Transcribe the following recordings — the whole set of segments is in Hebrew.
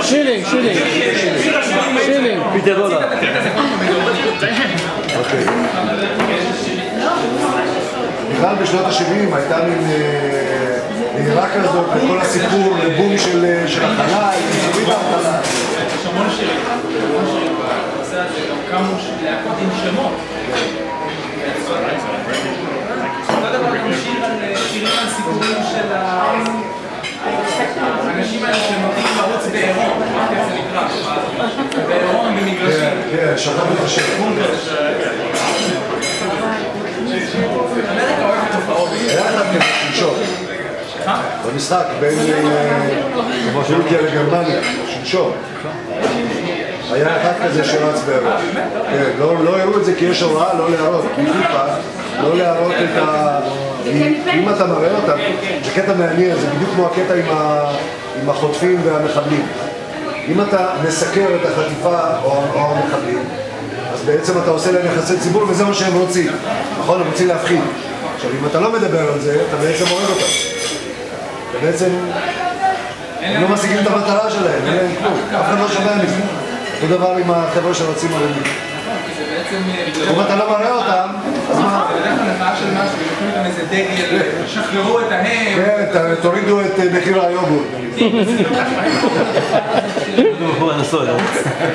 שילינג. פיטר דולר. אוקיי. בכלל בשנות ה-70 הייתה מין נהירה כזאת בכל הסיפור לבום של החלל, ניצורים בהחלל. יש המון שירים, בנושא הזה גם קמו להקדים שמות. אותו דבר גם שירים על סיפורים של האנשים האלה שנותנים לרוץ בעירום, מה זה נקרא? בעירום במגרשים. כן, שכחתי את השם. אמריקה אוהבת תופעות. היה אחד כזה שלשום. במשחק בין בלגיה לגרמניה, שלשום. היה אחד כזה שרץ בעירום. לא הראו את זה כי יש הוראה לא להראות, לא להראות את ה... אם אתה מראה אותם, זה קטע מעניין, זה בדיוק כמו הקטע עם החוטפים והמחבלים. אם אתה מסקר את החטיפה או המחבלים, אז בעצם אתה עושה להם יחסי ציבור וזה מה שהם רוצים. נכון? הם רוצים להפחיד. עכשיו, אם אתה לא מדבר על זה, אתה בעצם הורג אותם. אתה בעצם... הם לא משיגים את המטרה שלהם, אין להם כלום. אף אחד לא שומע מזה. אותו דבר עם החבר'ה שרוצים הרגים. אם אתה לא מראה אותם, אז מה? זה בדרך כלל מחאה של משהו, ונותנים גם איזה דגל, שחררו את ההם. כן, תורידו את מחיר היוגורט.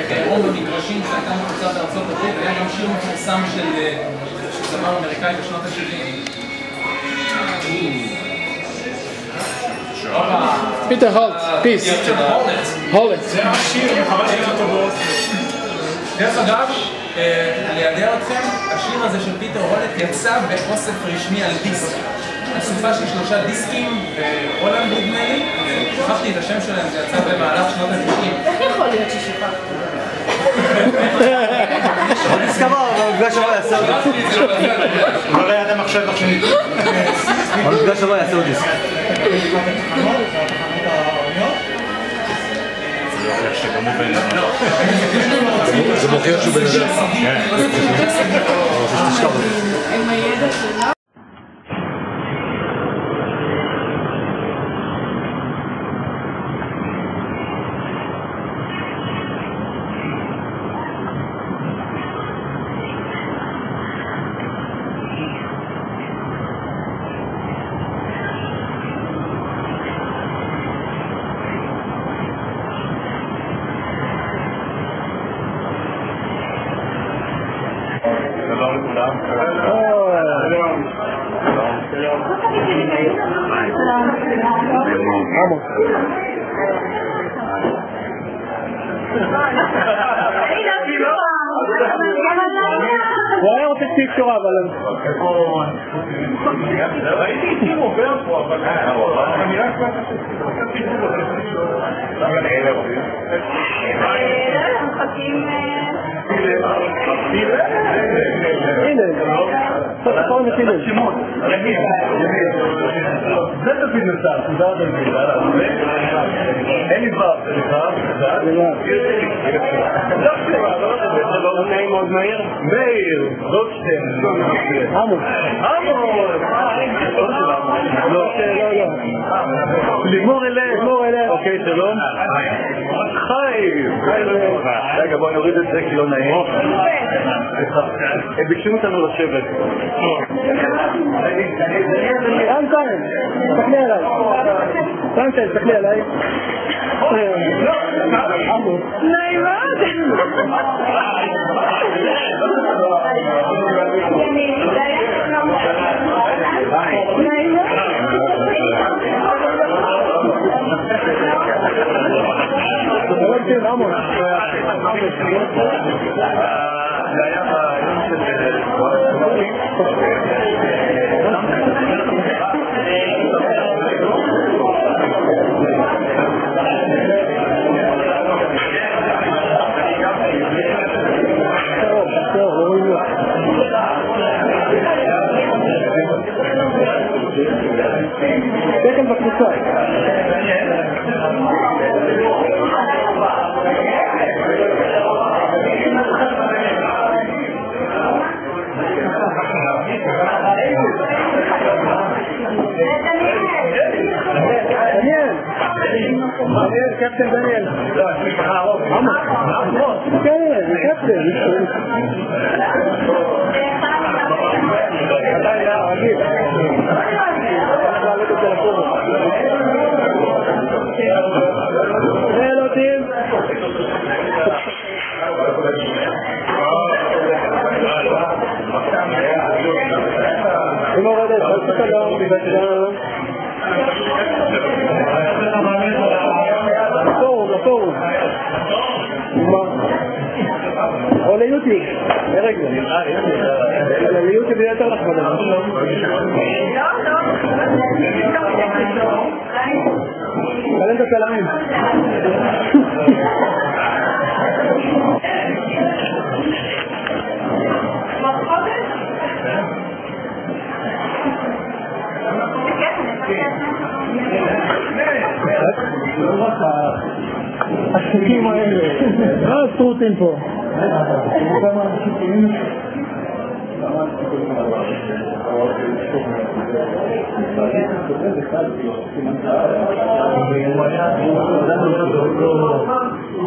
בעירום במגרשים שהייתה מפוצה בארצות הברית, היה גם שיר מפורסם של זמר אמריקאי בשנות ה-70. פיטר הולץ, פיס. הולץ. זה השיר, וחבל שאין אותו באוסטר. דרך אגב, לידע אתכם, השיר הזה של פיטר הולץ יצא באוסף רשמי על דיסק. אסופה של 3 דיסקים בהולנד נדמה לי, שכחתי את השם שלהם, זה יצא במהלך שנות ה-90. איך יכול להיות ששכחת? הדיסק אמר, במפגש הבא יעשה עוד דיסק. לא ליד המחשב עכשיו. במפגש הבא יעשה עוד דיסק. זה מוכיח שהוא בן אדם. עם הידע שלה? הוא היה רוצה שתהיה קשורה, אבל... ראיתי איתי עובר פה, אבל אני רק מחכים... הנה, תחזור מחילים. זה תפיד נוסף, תודה דוד, אין לי דבר, זה לא נעים מאוד מהיר? מאיר, רוטשטיין, עמוס. לא, לימור אלה. אוקיי, שלום. חיים. רגע, בוא נוריד את זה כי לא נעים. הם ביקשו אותנו לשבת. רמקן, תסתכלי עליי. רמקן, תסתכלי עליי. עמוס. נעים מאוד. עמוס. זה היה ביום של... תקן בקבוצה. דניאל, קפטן דניאל. לא, יש משפחה ארוך. כן, קפטן. עדיין לא, רגיל. אנחנו נעלת את זה לפורום. אלוהים. ומורדת, חס ושלום, בבקשה. לפורום. או ליוטיוב. רגע. ליוטיוב יהיה יותר לחמד. קלם את הקלמים. השקים האלה, לא הסטרוטים פה.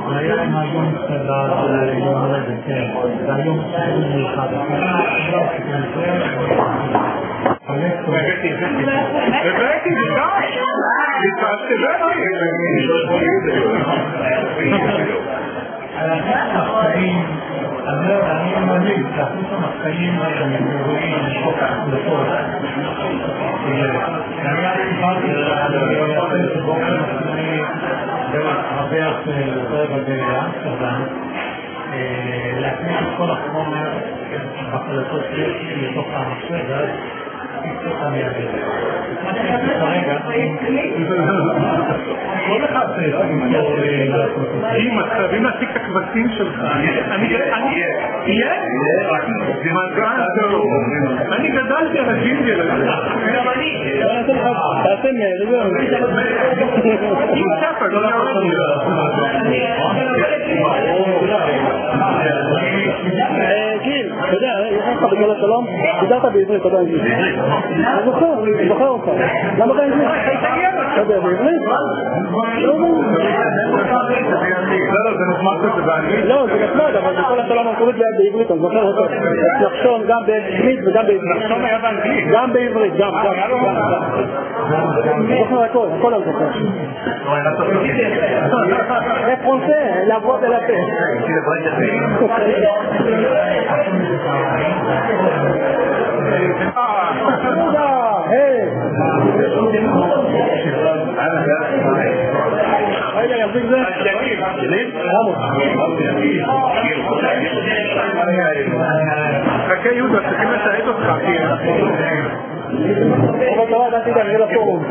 היה עם היום של היום הולדת, כן. זה היום של מיוחד. אני ממליץ להכניס המחקרים המקוריים לשוק ההחלטות. אני דיברתי על שבוקר לפני הרבה באמסטרדם להכניס את כל החומר בהחלטות שיש לתוך המחשב ואז תקצות המיידית. מה שעשיתי כרגע כל אחד אם חייבים להציג את הקבצים שלך אני גדלתי על הג'ינגל הזה תעשה גיל, אתה יודע, יש לך בגלל השלום, דיברת בעברית, אתה יודע אנגלית. אני זוכר אותך. למה אתה אנגלית? אתה יודע, בעברית? לא, זה נחמד שזה באנגלית. לא, זה נחמד, אבל בכל השלום המקורית בעברית, אני זוכר אותו. נחשון גם באנגלית וגם בעברית. נחשון היה באנגלית? גם בעברית, גם. אני זוכר הכל אני זוכר. זה פרנסה, לעבוד על הפה. רגע, יחזיק זה? חכה יהודה, צריכים לשאית אותך אבל תראה, דעתי גם, יהיה לפורום.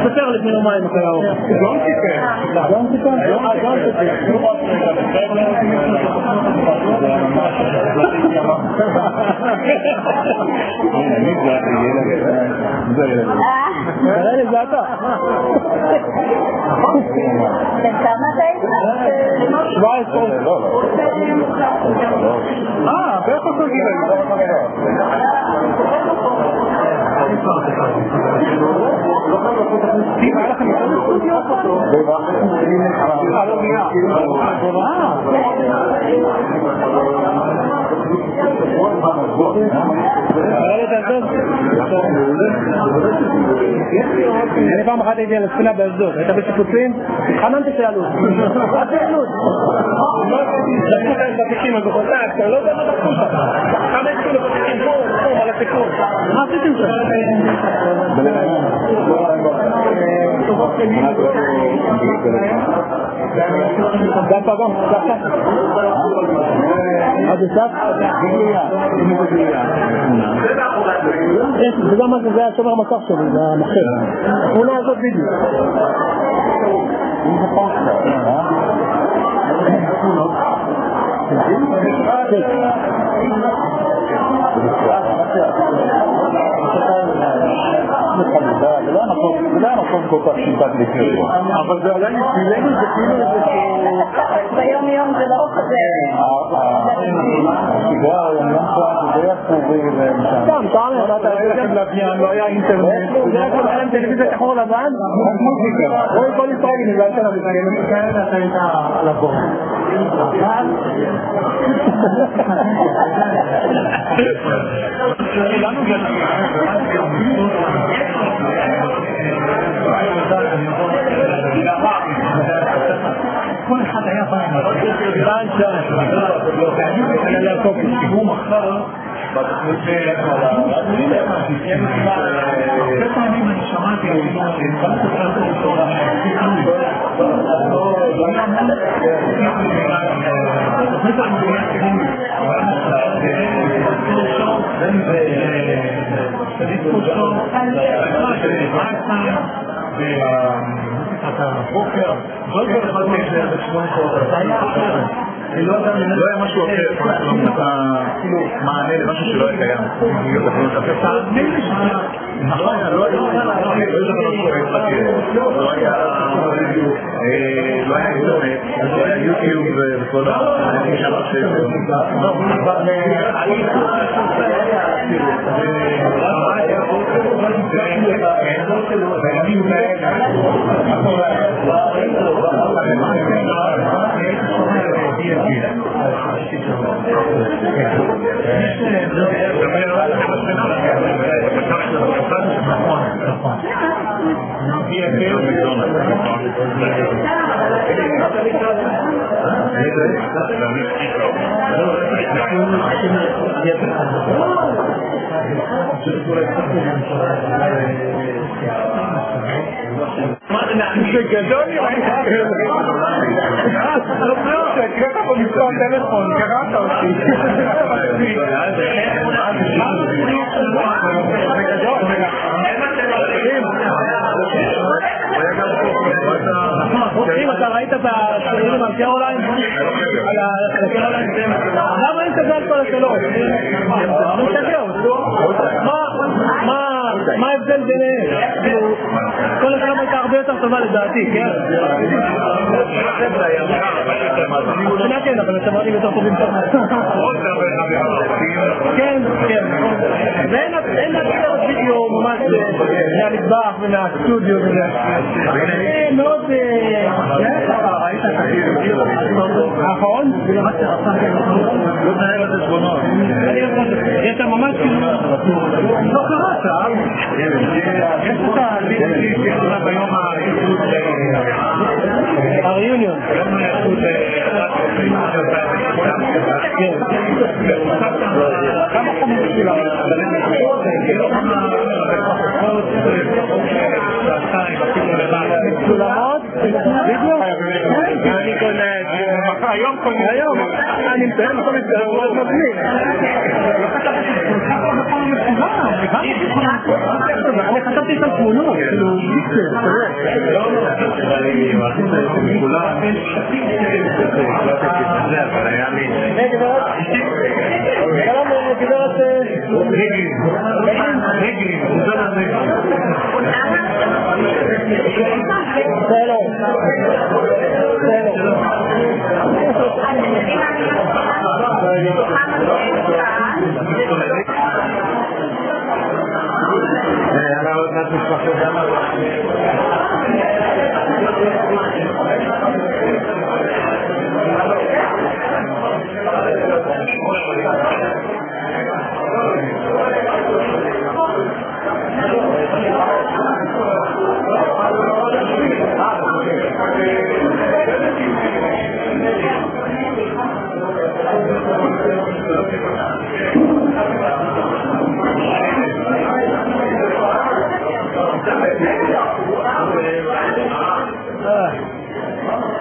ספר לפני יומיים אחרי האור. גאון סיפר. גאון סיפר? גאון תראה לי, זה אתה. כמה אתה היית? 17. באיפה אותו גיל? היה לכם אני פעם אחת הייתי על הספינה באשדוד, היית בשיפוצים? התחננתי שאלו מה שאלות? דקו לך עם בפיקים הגוחותק, אתה לא יודע מה דקו לך כמה התחילו בפיקים פה, על הסיכון מה עשיתם שם? Dapat bang, dapat. Ada sah? זה גם מה זה השומר המסך שלי, זה המחשב. תמונה הזאת בדיוק. זה לא המקום כל כך שיטת לפני פה. אבל זה עדיין בשבילנו זה כאילו ביום יום זה לא כזה. השגרה היום זה די עצובי סתם, לא היה אינטרנט. זה היה כבר היה טלוויזיה שחור לבן. רואים כל ישראלי נגלל של המסגרת. כאלה אתה היית על הבור. כל אחד היה פעם הוא מחר בתוכנית הרבה פעמים אני שמעתי אתה בוקר, זאת אחד מאיזה 8 שעות, לא היה משהו אחר, אתה מענה למשהו שלא היה קיים. לא היה אינטרנט, לא היה יוטיוב וכל העניינים שם זה גדול קראת פה מספר טלפון, קראת אותי אם אתה ראית את הסרטונים על קרוליין? על קרוליין? למה אין כזה על כל השאלות? אני משקר מה ההבדל ביניהם? כל השאלה הייתה הרבה יותר טובה לדעתי, כן? כן, אבל השמרנים יותר טובים טוב. כן, כן. ואין להצטרת וידאו ממש מהמטבח ומהסטודיו וזה. מאוד... האחרון? אתה ממש לא קראת, יש לך ביום הריוניון כמה חמור שלה סולמות וידאו אני קונה היום אני מתאר לך מאוד מזמין אני חשבתי את התמונות גברת רגלים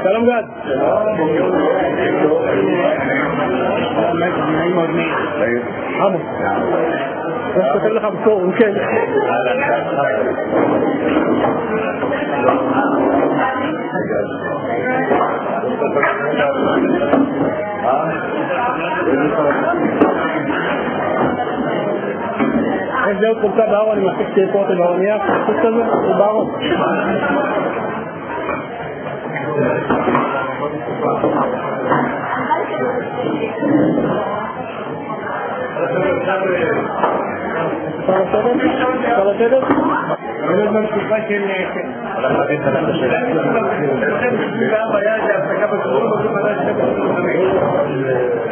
שלום גד. עמו. אני כותב לך בפורום, כן. יש לי עוד חולצה בארון, אני מספיק שתהיה פורטל בארונייה, חוץ כזה, הוא בארון. אפשר לשבת? אני עוד מהתקופה של... הולך להבין את הלכת השאלה.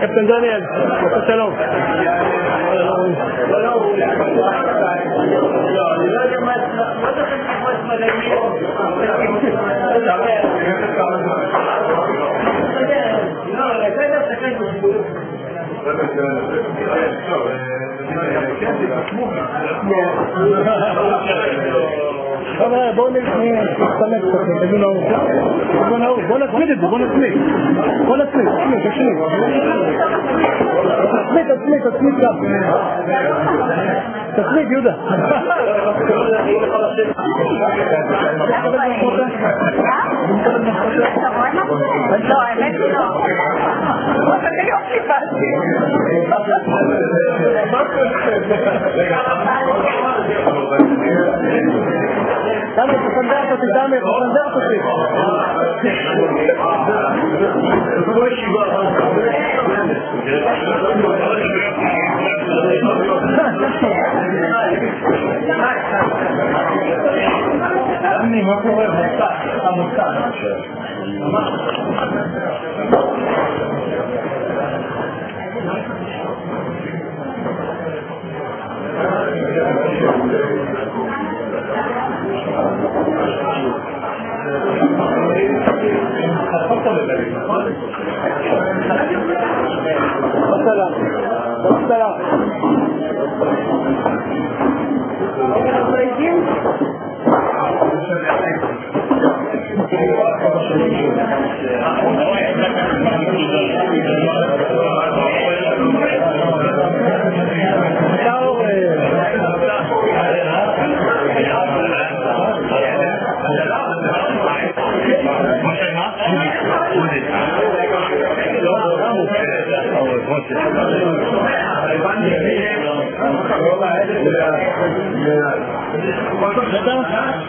קפטן דניאל, בוקר שלום. חבר'ה, בואו נצמיד קצת, בואו נצמיד את זה, בואו נצמיד גם. תצמיד, יהודה. לא, האמת לא. אני לא חיפשתי. דמי, תסנדר אותי, תסנדר אותי. דמי, מה קורה? המוצא.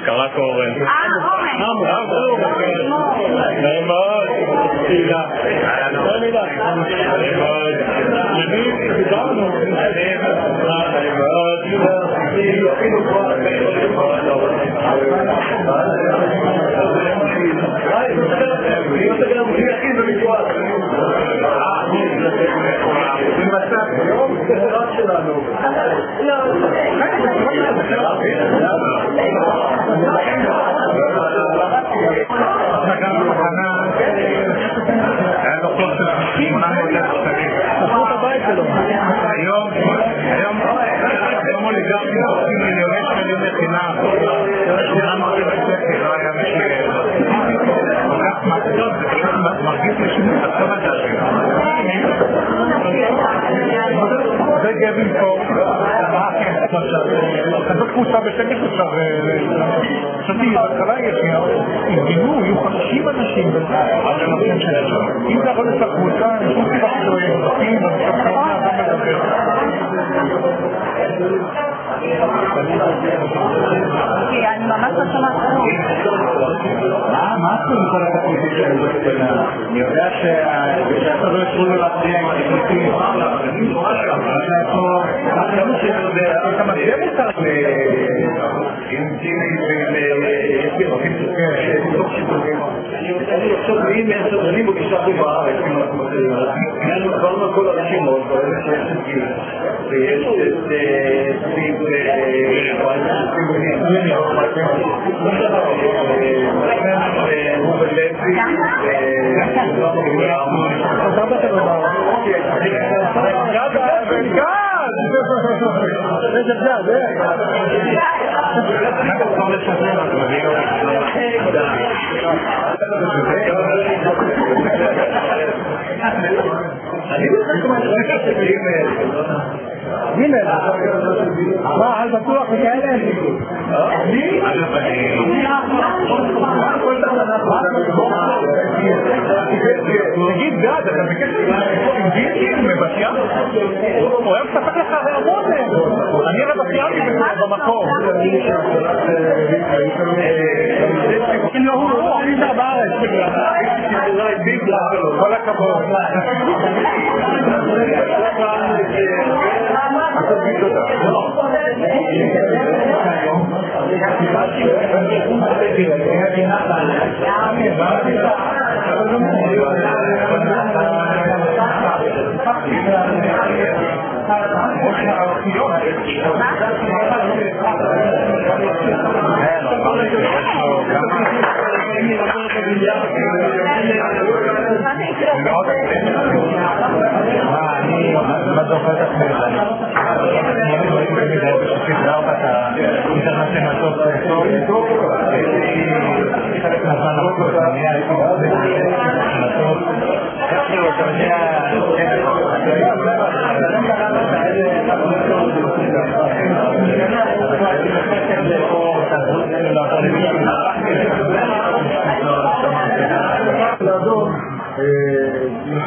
קרא קורן. נעים מאוד. תהילה. נעים מאוד. למי דיברנו? נעים מאוד. היום אוליגרפים עושים מיליוני שקלים לחינם. נראה מרגיש בסקר, לא היה משלם. הולך מעטות, זה פשוט מרגיש לשימוש לחשוב על זה. זה גבין פה. כזאת קבוצה בשקט עכשיו. חשבתי, בהתחלה ישניה, יבינו, יהיו 50 אנשים אם זה יכול להיות הקבוצה, אני חושב שאנחנו יוצאים, אני חושב שאנחנו מדבר. אני ממש לא שמעת. מה עשו מכל התקליטים שלנו? אני יודע שאתה לא יצרו לו להפריע עם התקליטים. אתה מגיע מותר עם טימי ועם תוך שיתופים. אני חושב לי מהסדרנים בגישה פה בארץ. אנחנו עברנו על כל הרשימות, ויש את סביב איזה גד, גימל, מה, על בטוח וכאלה? תגיד דעת, אתה בקשר עם גיל מבטיח? הוא היה מספק לך המון. אני רבטיאמי במקום. אם לא הוא נשאר בארץ. כל הכבוד. מה זה אוכל את עצמך? אני שסדרה אותה את האינטרנציה מהטוב טוב חלק מהזמן לחוץ אני הייתי מהטוב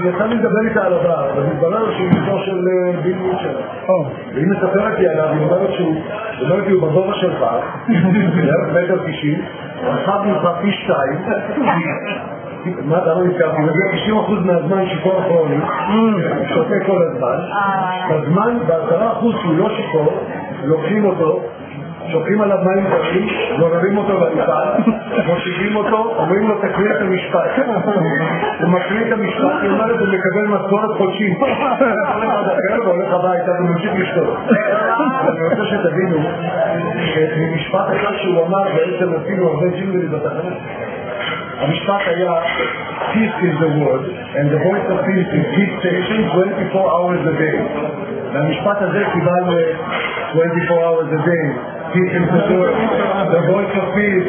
יצא לי לדבר איתה על הבא, אבל מתברר שהיא מישהו של ביל מיטשל. והיא מספרת לי עליו, היא אומרת שהוא בגובה שלך, בערך 1.90 מטר, רחב ממך פי 2, מה למה נזכרתי? הוא מגיע 90% מהזמן שיכור כרוני, שותה כל הזמן, בזמן, ב10% שהוא לא שיכור, לוקחים אותו, שופכים עליו מים קרים, גוררים אותו במפעל, מושיבים אותו, אומרים לו תקריא את המשפט. הוא מקריא את המשפט, היא אומרת, הוא מקבל משכורת חודשית. והולך הביתה וממשיך לשתות. אני רוצה שתבינו שממשפט אחד שהוא אמר, בעצם עשינו הרבה ג'ינגלים בתחנה. המשפט היה Peace is the word and the voice of peace is peace station 24 hours a day. והמשפט הזה קיבלנו 24 hours a day. Peace is the word, the voice of peace.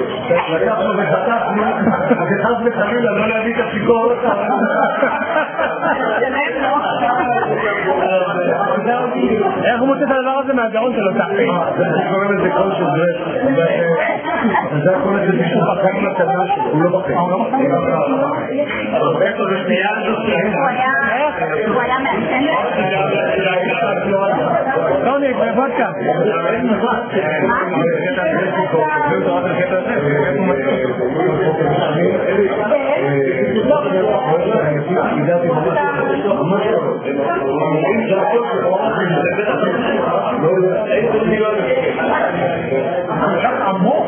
לקחנו וחתכנו, וחס וחלילה לא להביא את השיכור. איך הוא מוצא את הדבר הזה מהגרון שלו תחי? זה קוראים לזה קול של דרס. זה הכל איזה מישהו בחיים לקנה שלו, הוא לא בחיים. הוא היה מעצן טוני, בוודקה. עמוק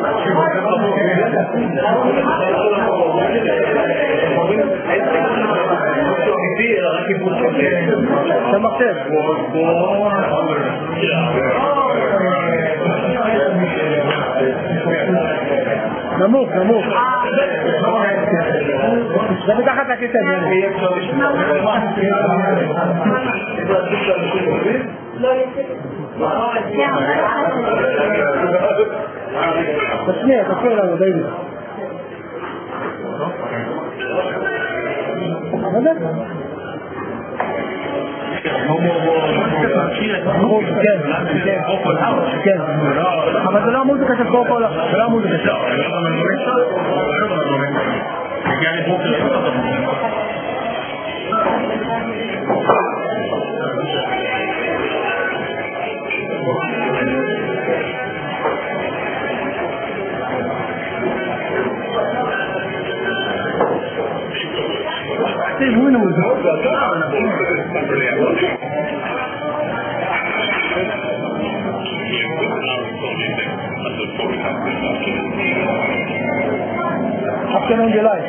אתה מחשב נמוך, נמוך זה מתחת לכיסא תשמיע, תפיר לנו דיוויד כן, אבל זה לא המוזיקה של קורפולה, זה לא המוזיקה של Sí, bueno, afternoon July.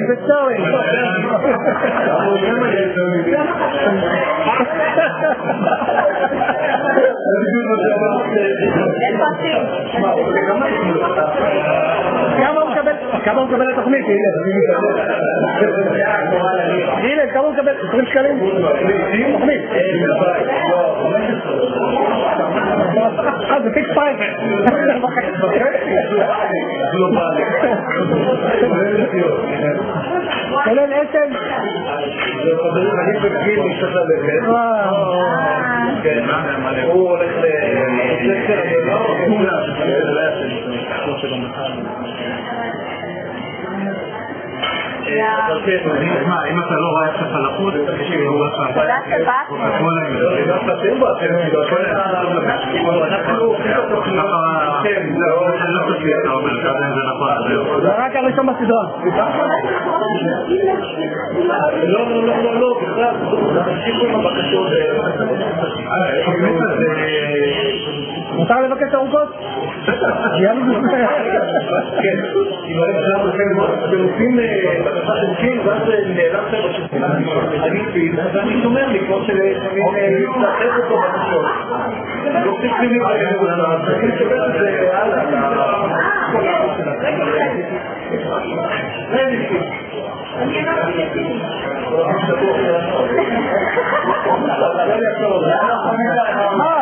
בצורים. כמה הוא מקבל לתוכנית? הנה, כמה הוא מקבל? 20 שקלים? תוכנית. זה פיקס פרייבר. כולל עשם? אני בגיל משתת ללכת. הוא הולך אם אתה לא רואה את החלפות, תקשיבו לך. תודה שבאת. זה רק הראשון בסדרה. לא, בכלל, תמשיכו עם הבקשות. מותר לבקש ארוכות? כן, אם אתם עושים בקשה חלקים, ואז נעלם שבשביל אני שומר לי כמו להצטרף אותו בקשות. לא צריכים לבקש, אני שומר את זה הלאה.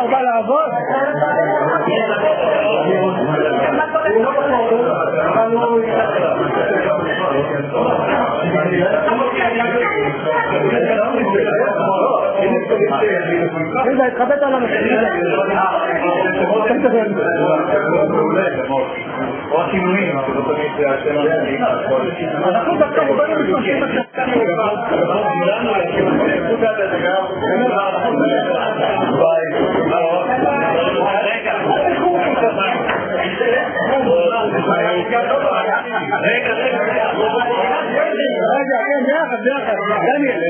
הוא בא לעבוד? רגע, התחבאת על הנושא. או השינויים, אבל לא תמיד זה השם הזה. אנחנו דווקא רובנו מתמשים ביחד, דניאל,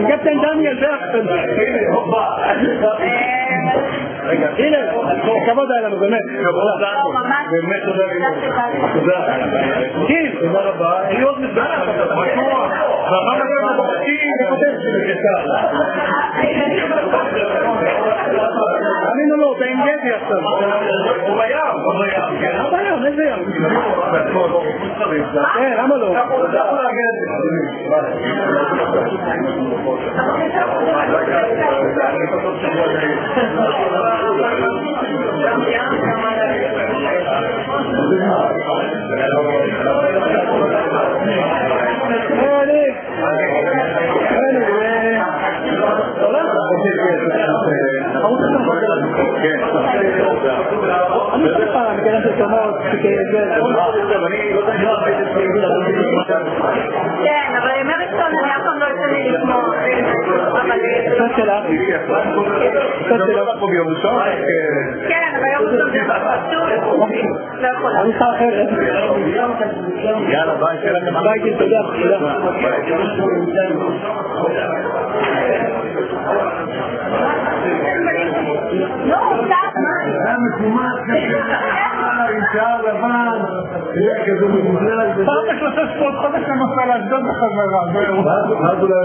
קפטן דניאל ביחד. הנה, כבוד היה לנו, באמת. באמת תודה לי. גיל, תודה רבה. אני עוד מסגר. ואחר כך אני מבקשים וכותב אני לא, אתה עם גדי עכשיו. הוא בים. בים, איזה ים? כן, למה לא? אני חושב פעם, מכיוון ששומעות, כן, אבל אמריקטון אני אף פעם לא יוצא לי לשמוע. קצת שלה. פה ביום ראשון? כן, אבל יום ראשון זה פשוט. לא יכולה. אני חי אחרת. יאללה, ביי. ביי, גיל, תודה. לא, קצת. זה מקומט עם שיער לבן, יהיה כזה מבוזר על זה. פעם בשלושה שבועות חודש לנוסע לאשדוד בחזרה, זהו. מה זה לא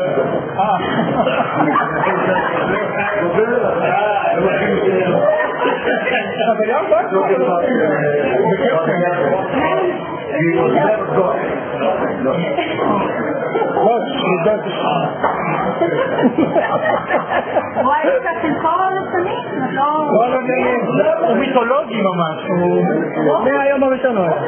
וואי, יש לכם כל השנים? הוא מיתולוגי ממש. מהיום הראשון הוא היה.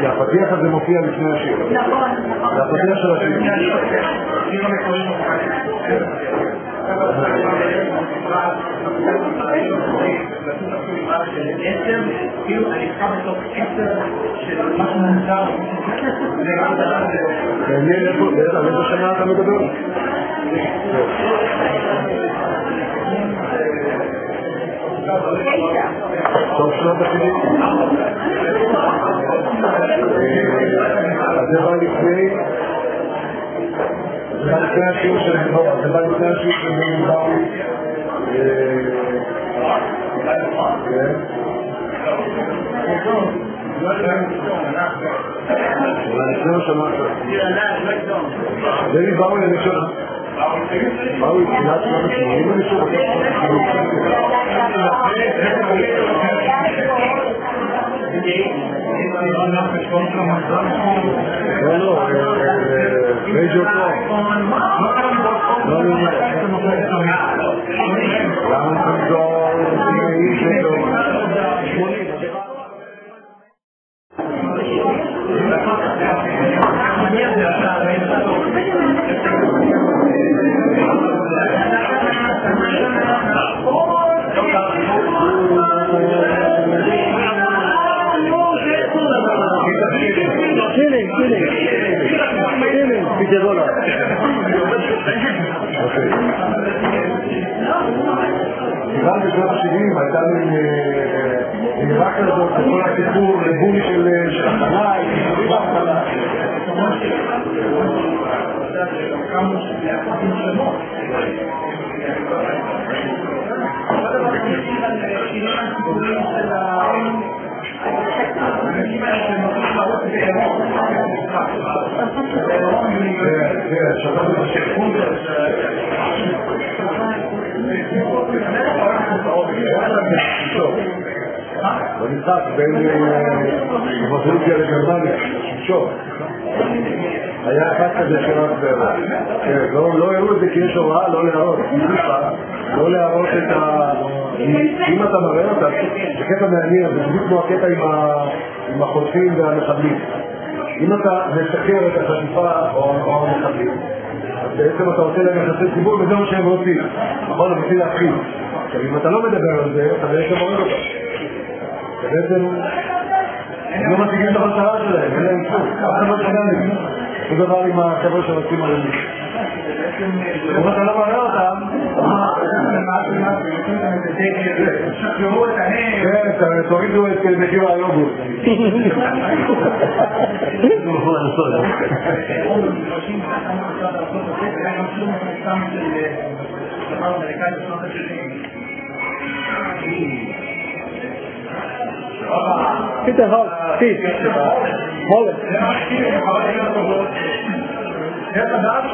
הפתיח הזה מופיע לפני השיר. נכון. זה הפתיח של השיר. שיר המקורי מוכן. של 10, כאילו אני חושב בתוך 10 של משהו מוזר. מעניין איזה שנה אתה מדבר? סוף שנות ה-70. אז זה בא לפני השיר של נדור, זה בא לפני השיר של נדור. דני באו לנשאר באו לתחילת שנות ה-80 לנשאר לא, מייג'ור טוב למה חזור גם בשנות ה-70 הייתה לי רק לזאת בכל הסיפור לבום של החנאי במשחק בין רוסיה לגרמניה, שמשון היה אחד כזה שרק לא הראו את זה כי יש הוראה לא להראות לא להראות את ה... אם אתה מראה אותה, זה קטע מעניין, זה בדיוק כמו הקטע עם החוטפים והמחבלים. אם אתה מסקר את החטיפה או המחבלים, אז בעצם אתה רוצה להם לחסר ציבור וזה מה שהם רוצים. נכון, הם רוצים להפחיד. עכשיו, אם אתה לא מדבר על זה, אתה בעצם מוריד אותה. אתה בעצם... הם לא משיגים את המטרה שלהם, אין להם שום. אף אחד לא שגע להם. זה דבר עם החבר'ה שרוצים עליהם. אם אתה לא מראה אותם, כן, תורידו את מחיר היוגורט. Peter Hall, Steve, Holland. דרך אגב,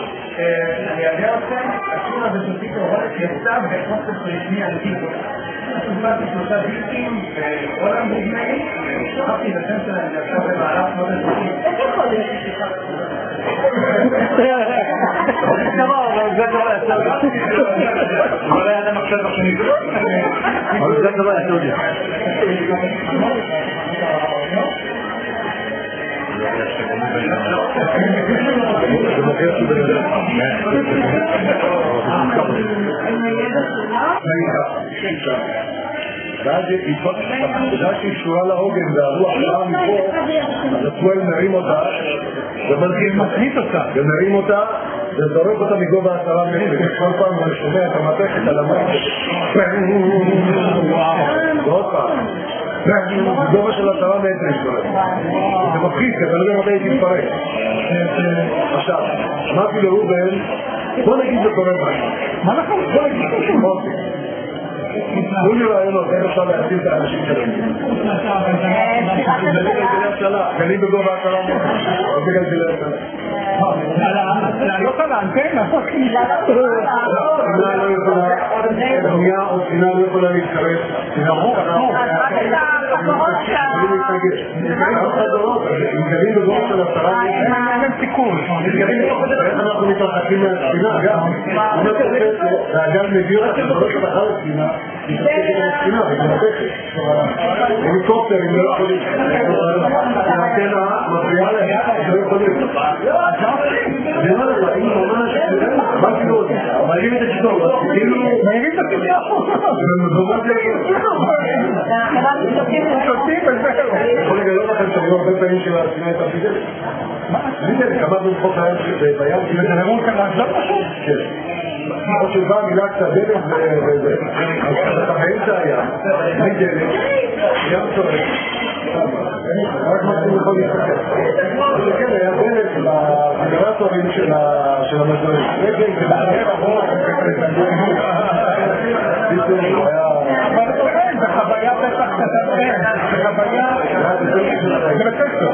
אני אעלה אתכם, השיר הזה של פיטר הולט יצא באוסף רשמי על דיסק. קיבלתי 3 דיסקים בהולנד נדמה לי, שכחתי את השם שלהם עכשיו במהלך שנות ה-90. איך יכול להיות שכך? זה דבר יעשה אותי. אבל היה אדם עכשיו בשני. אבל זה דבר יעשה אותי. ואז שהיא קשורה להוגן והרוח באה מפה, אז הפועל מרים אותה ומרים אותה וזורק אותה מגובה 10 מטרים. כל פעם אני שומע את המתכת על המים ועוד פעם גובה של 10 מטרים. זה מפחיד, כי אתה לא יודע מתי הייתי מפרק. עכשיו, אמרתי לרובן, בוא נגיד זה קורה מה נכון? בוא נגיד תנו לי רעיונות, איך אפשר להציל את האנשים שלנו. גלי בגובה 10 מטרים. לא בגלגלי השנה. לעלות על האנטנה. סינה לא יכולה להתקרב. ברור, ברור. רק את הכפרות מתגלים בגור של 10 אין להם סיכון. איך אנחנו מתרחקים מהספינה, גם. והגל מביא אותה שבנות אחר הספינה, היא תפקד מהספינה, והיא מנתקת. הליקופטרים לא יכולים. האנטנה מפריעה להם, לא יכולים. זה לא לך, אם ממש, מה כאילו אותי? מעלים את השיטור, כאילו... מעלים את השיטור. שותים וזהו. אני יכול לגלות לכם שאני לא הרבה פעמים של הספינה הייתה פיזית. מה? אני יודע, כמדנו בחוף הים בים. ודררו כאן לעזוב פשוט? כן. כמו שבא מילה קצת דלק וזה. אז אתה באמצע הים, בלי דלק, ים צורק. רק מקסימום יכול להסתכל. זה כן, היה דלק בגנרטורים של המזורים. רגל, זה בחיים הרוח. אבל אתה אומר, זה חוויה בטח קטן, זה חוויה... זה בטקסטו.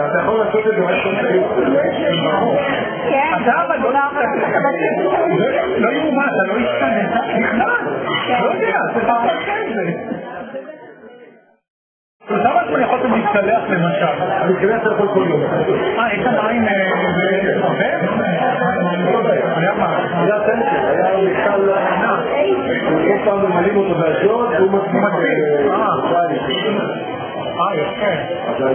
אתה יכול לעשות את זה משהו שלי. אתה אבל לא יאומה, אתה לא השתנית, נכנס. לא יודע, זה בעבר כזה. למה אתם יכולתם להתקלח למשל? אני מתקלח את הכל כל יום. יש כאן מים הרבה? היה מה? היה סנטר, היה מיכל לענה. כל פעם ממלאים אותו באשדוד, והוא מצליח. יפה. אבל...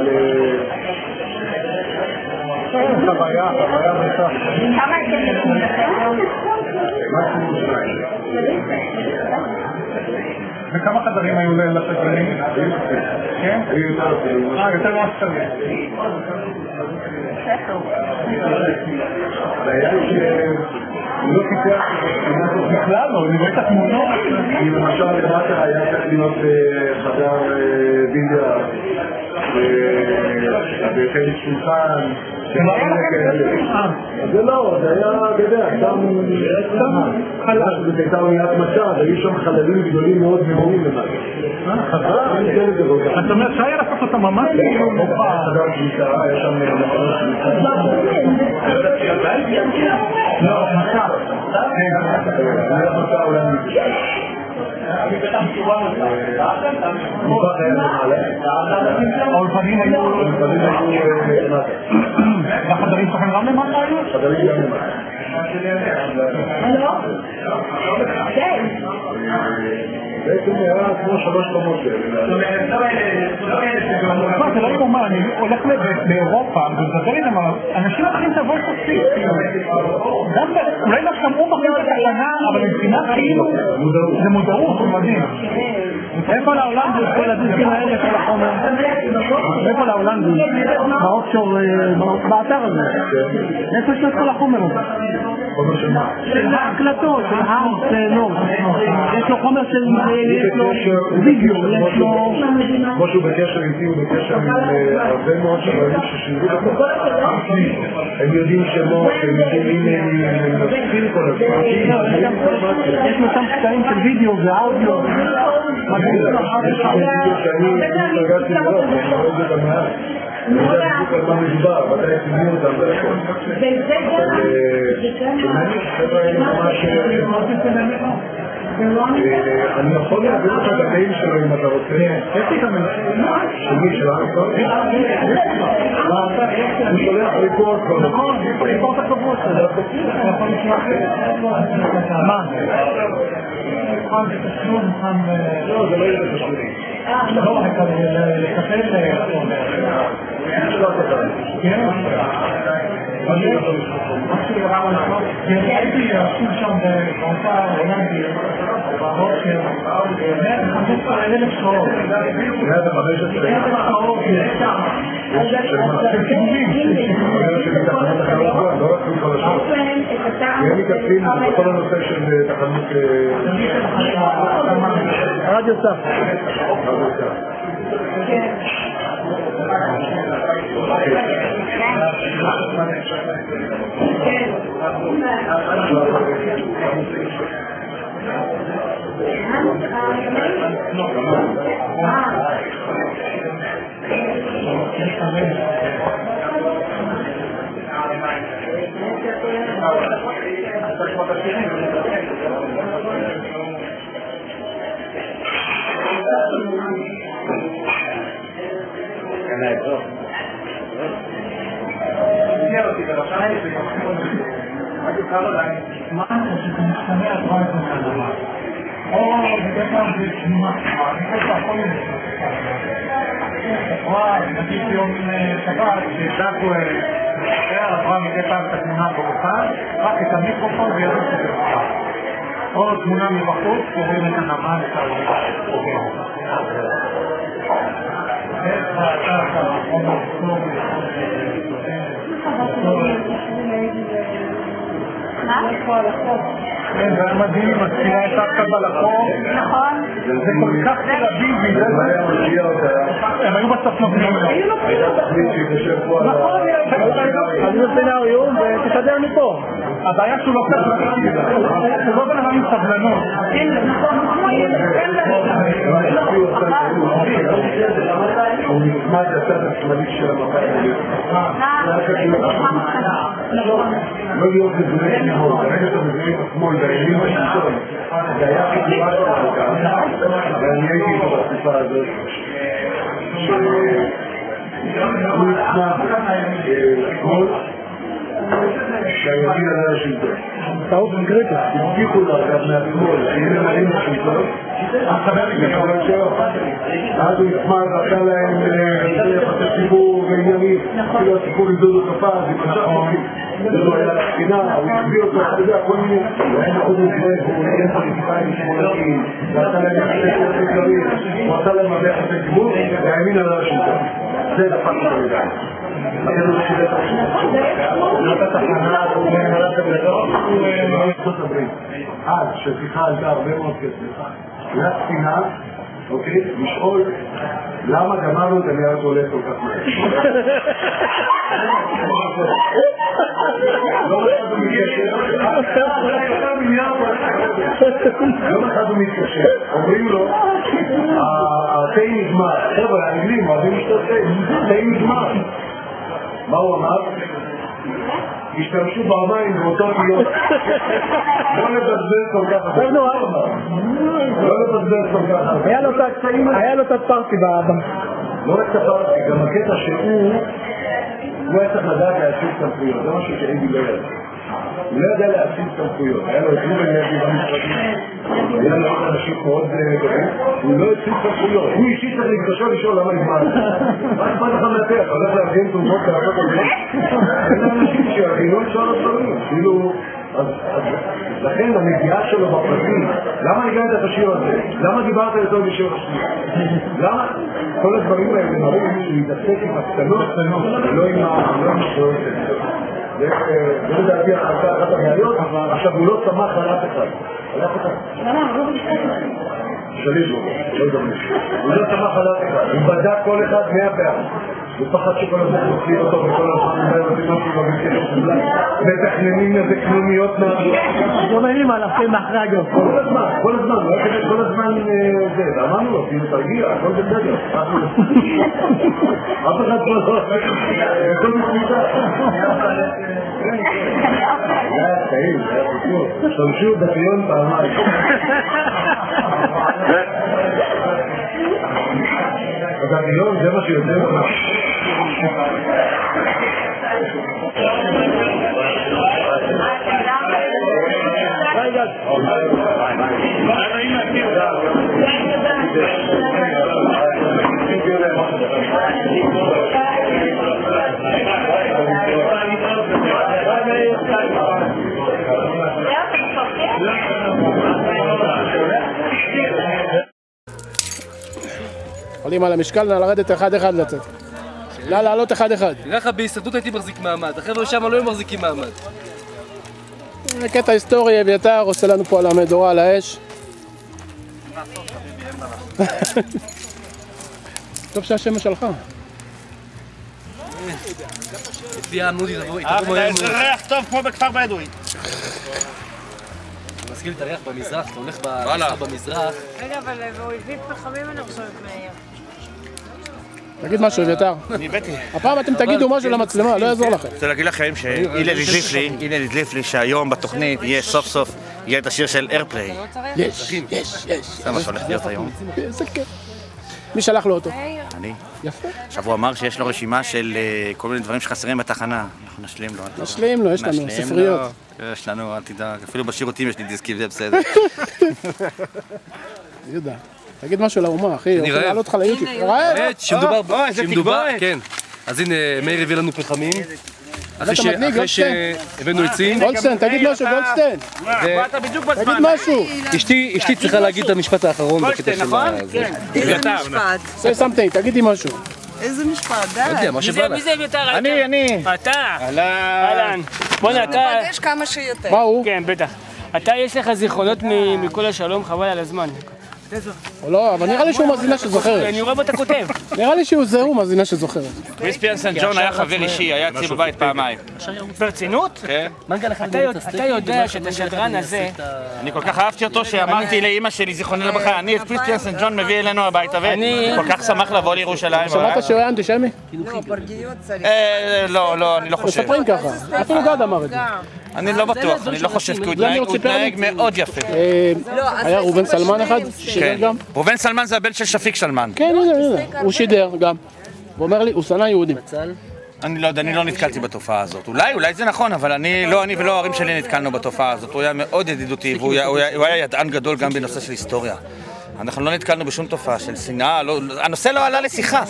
חוויה בטח. כמה אתם נתנו לכם? מקסימום 2. וכמה חדרים היו לשגרנים? כן? יותר מהשגרנים. הבעיה היא לא פיתח בכלל לא, אני רואה את התמונות. אני למשל למטה היה צריך להיות חדר ביליה ובחלק שולחן. זה לא, זה היה, אתה יודע, סתם חלש, זה הייתה אוניית מצב, היו שם חללים גדולים מאוד מעולים למטה. זאת אומרת שהיה לעשות אותה ממש חדר שליטה, היה שם מכונות שליטה. לא, מצב. היה מצב אולי האולפנים היו... והחדרים שלכם גם למטה היו? חדרים גם למטה. הלו? כן. בעצם היה כמו 3 קומות כאלה. זה לא יאומן, אני הולך לאירופה ומדבר איתם, אנשים מתחילים לבוא סופית. אולי לא שמעו בכם את השנה, אבל מבחינת כאילו זה מודעות, זה מדהים. איפה לעולם זה כל הדיסקים האלה, כל החומר? איפה לעולם זה? באופשור, באתר הזה. איפה יש לו את כל החומר הזה? חומר של מה? של ההקלטות, של הארץ נור. יש לו חומר של... יש לו וידאו, יש לו... כמו שהוא בקשר איתי, הוא בקשר עם הרבה מאוד שבאים ששירו אותו. הם יודעים שמות, הם יודעים אם הם נפסים כל הזמן. יש לו שם קטעים של וידאו ואודיו. יש וידאו שאני פגשתי לראות, אני רואה את זה במעט. אני יודע בדיוק על מה מדובר, ודאי תמיד אותם ולכל. חבר'ה האלה ממש... אני יכול להעביר לך את התאים שלו אם אתה רוצה. שמי שלנו? אני שולח ריקורד כבר. נכון, ריקורד הקבוץ. מה? לא, זה לא יהיה חשוב. לא, לקפל כן? הייתי עשו שם באותה הולנדי בבוקר 115,000 שעות 115,000 שעות של סיבובים לא רק כל השעות הם מתעסקים בכל הנושא של תחנות רדיו סף שמות השירים. מה שזה משתנה את רואה את הדבר? או בדרך כלל זה תמונה, אני חושב שהכל וואי, נגיד יום שבת, שדקו עברה מדי פעם את התמונה ברוחד, רק את המיקרופון וידעו שזה ברוחד. או תמונה מבחוץ, קוראים את הנמל, את הרוחד. איך אתה חומר סטורי, כן, זה היה מדהים, מצפירה את הקטע לחור. נכון. זה כל כך תל אביבי, זה הם היו בסוף נובעים. נכון, אני בסצנריום ותסדר מפה. הבעיה שהוא לא קצת, הוא לא בן אדם עם סבלנות. הוא נצמד לצד השמאלי של המפה. לא להיות מזוהה שמאל, ברגע שאתה מזוהה את השמאל והימין בשלטון, זה היה כתנועה של המפה, ואני הייתי איתו בתקופה הזאת. הוא נצמד לשמאל, שהימין עלה לשלטון. טעות קריטית. הבטיחו לו אגב מהשמאל, שיהיה ממלאים לשלטון, אז הוא נצמד ועשה להם יחסי ציבור ועניינים, כאילו הסיפור ידעו לו כפה, זה קצת חוקים. זה לא היה לבחינה, הוא הסביר אותו, אתה יודע, כל מיני, הוא היה מאוד מזרק, הוא נהיה פוליטיקאים שמאלנים, ועשה להם יחסי ציבורים, הוא עשה להם הרבה יחסי ציבור, והאמין על השלטון. זה דפק אותו לדעת. לכן הוא שילה את השלטון. זאת התחנה, הוא נהלת הגדול, הוא מארצות הברית. אז, ששיחה עלתה הרבה מאוד כסף. היה ספינה, אוקיי, לשאול למה גמרנו את הנייר שעולה כל כך מהר. יום אחד הוא מתקשר, אומרים לו, התה נגמר, חבר'ה, האנגלים אוהבים לשתות תה נגמר. מה הוא אמר? השתמשו במים באותו יום. לא לבזבז כל כך הרבה. לא לבזבז כל כך הרבה. היה לו קצת פארטי לא רק פארטי, גם הקטע שהוא הוא היה צריך לדעת להציל סמכויות. זה משהו שאין דיבר על זה. הוא לא ידע להציל סמכויות. היה לו את רובן לוי במשרדים. היה לו עוד אנשים מאוד גדולים. הוא לא הציל סמכויות. הוא אישית צריך להתקשר לשאול למה נגמר. מה אכפת לך מהפך? הולך להגן תומות ולעשות על זה. אין אנשים שיבינו לשאול הדברים. כאילו... לכן הנגיעה שלו בפרטים, למה הגעת את השיר הזה? למה דיברת יותר בשיר השיר? למה? כל הדברים האלה מראים להתעסק עם הקטנות ולא עם השעות. זה לדעתי אחת הבעיות, עכשיו הוא לא צמח על אף אחד. שליש לו, לא יודע. הוא לא צמח על אף אחד, הוא בדק כל אחד 100 פעם. הוא פחד שכל הזמן מוציאים אותו וכל הזמן מבטים משהו בבקר שלה מתכננים איזה קנוניות לא מבינים עליו, כן, מאחרי הגב. כל הזמן, כל הזמן זה, ואמרנו לו, כאילו תרגיע, הכל בסדר. אף אחד לא, הכל מסמיתה. זה היה טעים, זה היה פשוט. שמשו בציון פעמיים. בגביון זה מה שיותר מה. עולים על המשקל, נא לרדת אחד אחד לצאת. נא לעלות אחד אחד. תראה לך, בהסתדרות הייתי מחזיק מעמד, החבר'ה שם לא היו מחזיקים מעמד. קטע היסטורי, אביתר עושה לנו פה על המדורה על האש. טוב שהשמש שלך. תביעה נודי, תבוא זה ריח טוב כמו בכפר בדואי. אני מסכים את הריח במזרח, אתה הולך במזרח. רגע, אבל באויבים פחמים אני חושבת מהיר. תגיד משהו, אביתר. אני הבאתי. הפעם אתם תגידו משהו למצלמה, לא יעזור לכם. אני רוצה להגיד לכם שהילל הדליף לי שהיום בתוכנית יהיה סוף סוף יהיה את השיר של איירפליי. יש. זה מה שהולך להיות היום. איזה כיף. מי שלח לו אותו? אני. יפה. עכשיו הוא אמר שיש לו רשימה של כל מיני דברים שחסרים בתחנה. אנחנו נשלים לו. נשלים לו, יש לנו ספריות. יש לנו, אל תדאג. אפילו בשירותים יש לי דיסקים, זה בסדר. יהודה, תגיד משהו לאומה, אחי. אני רעב. לעלות אותך ליוטיוב. באמת, שמדובר, גולדשטיין. כן. אז הנה, מאיר הביא לנו פחמים. אתה מדליק, אחרי שהבאנו עצים. גולדשטיין, תגיד משהו, גולדשטיין. באת בדיוק בזמן. תגיד משהו. אשתי צריכה להגיד את המשפט האחרון בקטע של נכון? זה. איזה משפט? say something, תגידי משהו. איזה משפט, די. לא יודע, מה שבא לך. מי זה אביתר? אני. אתה. אהלן. בוא'נה, אתה... נפגש כמה שיותר. מה הוא? כן, בטח. אתה, יש לך זיכרונות מכל השלום, חבל על הזמן. לא, אבל נראה לי שהוא מאזינה שזוכרת. אני רואה ואתה כותב. נראה לי שהוא מאזינה שזוכרת. קריספיאן סנט ג'ון היה חבר אישי, היה אצלי בבית פעמיים. ברצינות? כן. אתה יודע שאת השדרן הזה... אני כל כך אהבתי אותו שאמרתי לאמא שלי, זיכרונו לברכה, אני את קריספיאן סנט ג'ון מביא אלינו הביתה וכל כך שמח לבוא לירושלים. שמעת שהוא היה אנטישמי? לא, פרגיות צריך. לא, אני לא חושב. מספרים ככה, אפילו גד אמר את זה. אני לא בטוח, אני לא חושב, כי הוא התנהג מאוד יפה. היה ראובן סלמן אחד, ששידר גם? ראובן סלמן זה הבן של שפיק סלמן. כן, הנה, הוא שידר גם. הוא אומר לי, הוא שנא יהודים. אני לא יודע, אני לא נתקלתי בתופעה הזאת. אולי זה נכון, אבל אני ולא ההורים שלי נתקלנו בתופעה הזאת. הוא היה מאוד ידידותי, והוא היה ידען גדול גם בנושא של היסטוריה. אנחנו לא נתקלנו בשום תופעה של שנאה, הנושא לא עלה לשיחה,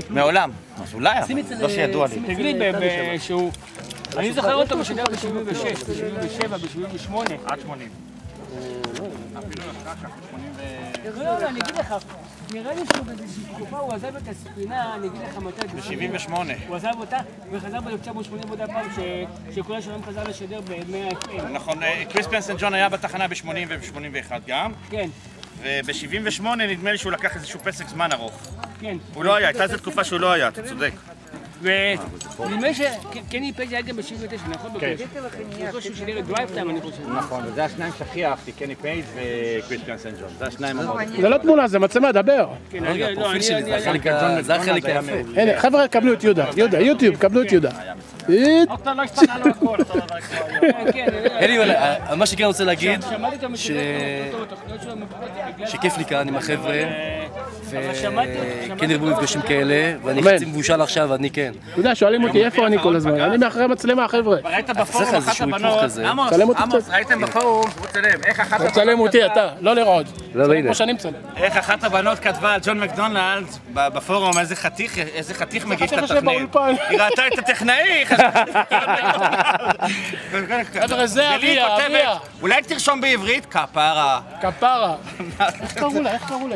מעולם. אז אולי, לא שידוע לי. תגיד לי, שהוא... אני זוכר אותו בשידר ב-76, ב-77, ב-78. עד 80. לא, אני אגיד לך, נראה לי שהוא באיזושהי תקופה, הוא עזב את הספינה, אני אגיד לך מתי... ב-78. הוא עזב אותה וחזר ב-1980 עוד הפעם, שכל השלום חזר לשדר ב-100 FM. נכון, קריספיאן סנט ג'ון היה בתחנה ב-80 וב-81 גם. כן. וב-78 נדמה לי שהוא לקח איזשהו פסק זמן ארוך. כן. הוא לא היה, הייתה איזו תקופה שהוא לא היה, אתה צודק. ונדמה שקני פייג' היה גם ב-79, נכון? כן. אני חושב שהוא שידר את דרייב טיים, אני חושב. נכון, וזה השניים שהכי אהבתי, קני פייג' וקריספיאן סנט ג'ון. זה השניים המאוד. זה לא תמונה, זה מצלמה, דבר. זה החלק היפה. הנה, חבר'ה, קבלו את יהודה, יוטיוב, קבלו את יהודה. אתה לא השתנה לו הכל. מה שכן רוצה להגיד, שכיף לי כאן עם החבר'ה, וכן ירבו מפגשים כאלה, ואני חצי מבושל עכשיו, אני כן. אתה יודע, שואלים אותי איפה אני כל הזמן, אני מאחורי מצלמה, חבר'ה. ראית בפורום אחת הבנות, עמוס, ראיתם בפורום, איך אחת הבנות... תצלם אותי אתה, לא לראות. כמו שאני מצלם. איך אחת הבנות כתבה על ג'ון מקדונלד בפורום, איזה חתיך מגיש את התכנית. היא ראתה את הטכנאי, חבר'ה, זה אביה. אולי תרשום בעברית, כפרה. כפרה. איך קראו לה?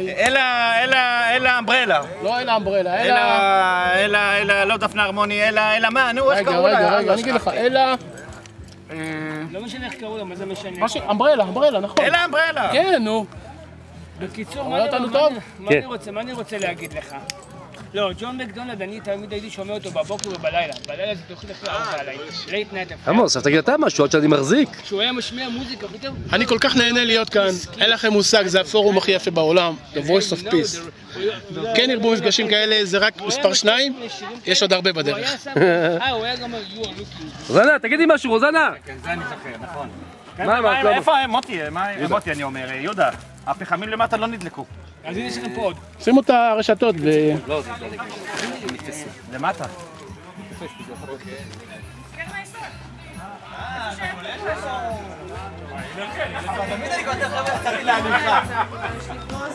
אלה אמברלה. לא אלה אמברלה, אלה, לא דפנה הרמוני, אלה מה, נו, איך קראו לה? רגע, אני אגיד לך, אלה... לא משנה איך קראו לה, מה זה משנה? אמברלה, נכון. אלה אמברלה. כן, נו. בקיצור, מה אני רוצה להגיד לך? לא, ג'ון מקדונלד, אני תמיד הייתי שומע אותו בבוקר ובלילה. בלילה זה תוכנית אחרי 4 עליי. לייט נייט אפשר. עמוס, עכשיו תגיד אתה משהו, עד שאני מחזיק. שהוא היה משמיע מוזיקה, פתאום... אני כל כך נהנה להיות כאן, אין לכם מושג, זה הפורום הכי יפה בעולם, The Voice of Peace. כן ירבו מפגשים כאלה, זה רק מספר 2, יש עוד הרבה בדרך. הוא היה גם הרגוע, רוזנה, תגידי משהו, רוזנה! כן, זה אני זוכר, נכון. מה, איפה מוטי, אני אומר, יהודה, הפחמים למטה לא נדלקו. אז הנה יש לכם פה עוד. שימו את הרשתות ו... לא, למטה. תמיד אני כותב חבר'ה קצת להליכה.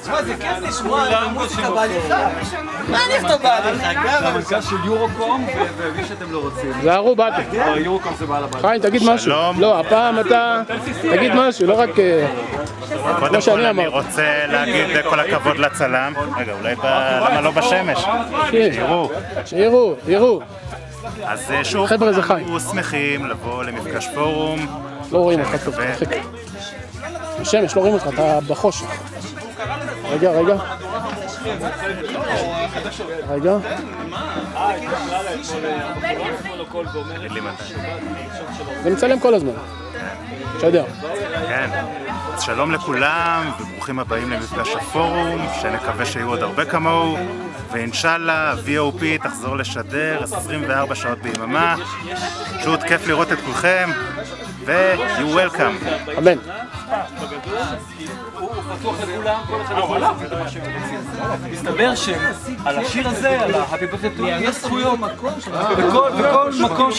תשמע, זה כיף לשמוע מוזיקה בהליכה. מה אני אכתוב בהליכה? זה המנכ"ל של יורוקום, ומי שאתם לא רוצים. זה ערו באתי. יורוקום זה בעל הבית. חיים, תגיד משהו. לא, הפעם אתה... תגיד משהו, לא רק... קודם כל אני רוצה להגיד כל הכבוד לצלם. רגע, אולי למה לא בשמש? שיראו. אז שוב, אנחנו שמחים לבוא למפגש פורום. לא רואים אותך טוב, תרחיק. בשמש, לא רואים אותך, אתה בחושך. רגע. זה מצלם כל הזמן. שדר. כן. אז שלום לכולם וברוכים הבאים למפגש הפורום, שנקווה שיהיו עוד הרבה כמוהו, ואינשאללה VOP תחזור לשדר 24 שעות ביממה. פשוט כיף לראות את כולכם, ו-you welcome. אמן. הוא פתוח לכולם, כל אחד יכול להביא את מה שהם רוצים. מסתבר שעל השיר הזה, על ה-Happy Birthday to you, יש זכויות בכל מקום